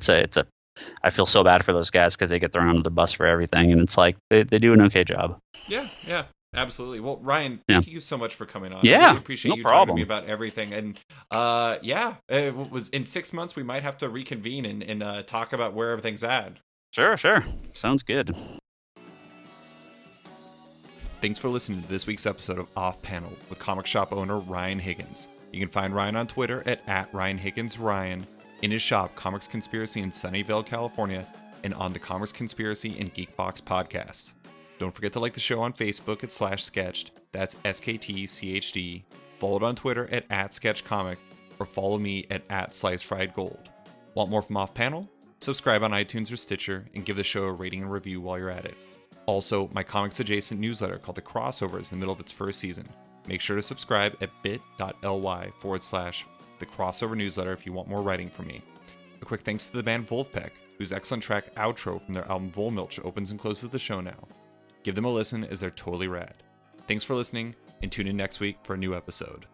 I feel so bad for those guys because they get thrown under the bus for everything, and it's like they do an okay job. Yeah. Absolutely. Well, Ryan, thank you so much for coming on. Yeah, I really appreciate you talking to me about everything. And it was in 6 months we might have to reconvene and talk about where everything's at. Sure. Sounds good. Thanks for listening to this week's episode of Off Panel with comic shop owner Ryan Higgins. You can find Ryan on Twitter at @RyanHigginsRyan, in his shop Comics Conspiracy in Sunnyvale, California, and on the Comics Conspiracy and Geekbox podcasts. Don't forget to like the show on Facebook at /sketched. That's SKTCHD. Follow it on Twitter at @sketchcomic, or follow me at @slicefriedgold. Want more from Off Panel? Subscribe on iTunes or Stitcher and give the show a rating and review while you're at it. Also, my comics adjacent newsletter called The Crossover is in the middle of its first season. Make sure to subscribe at bit.ly/The Crossover newsletter if you want more writing from me. A quick thanks to the band Wolfpack, whose excellent track Outro from their album Volmilch opens and closes the show now. Give them a listen, as they're totally rad. Thanks for listening, and tune in next week for a new episode.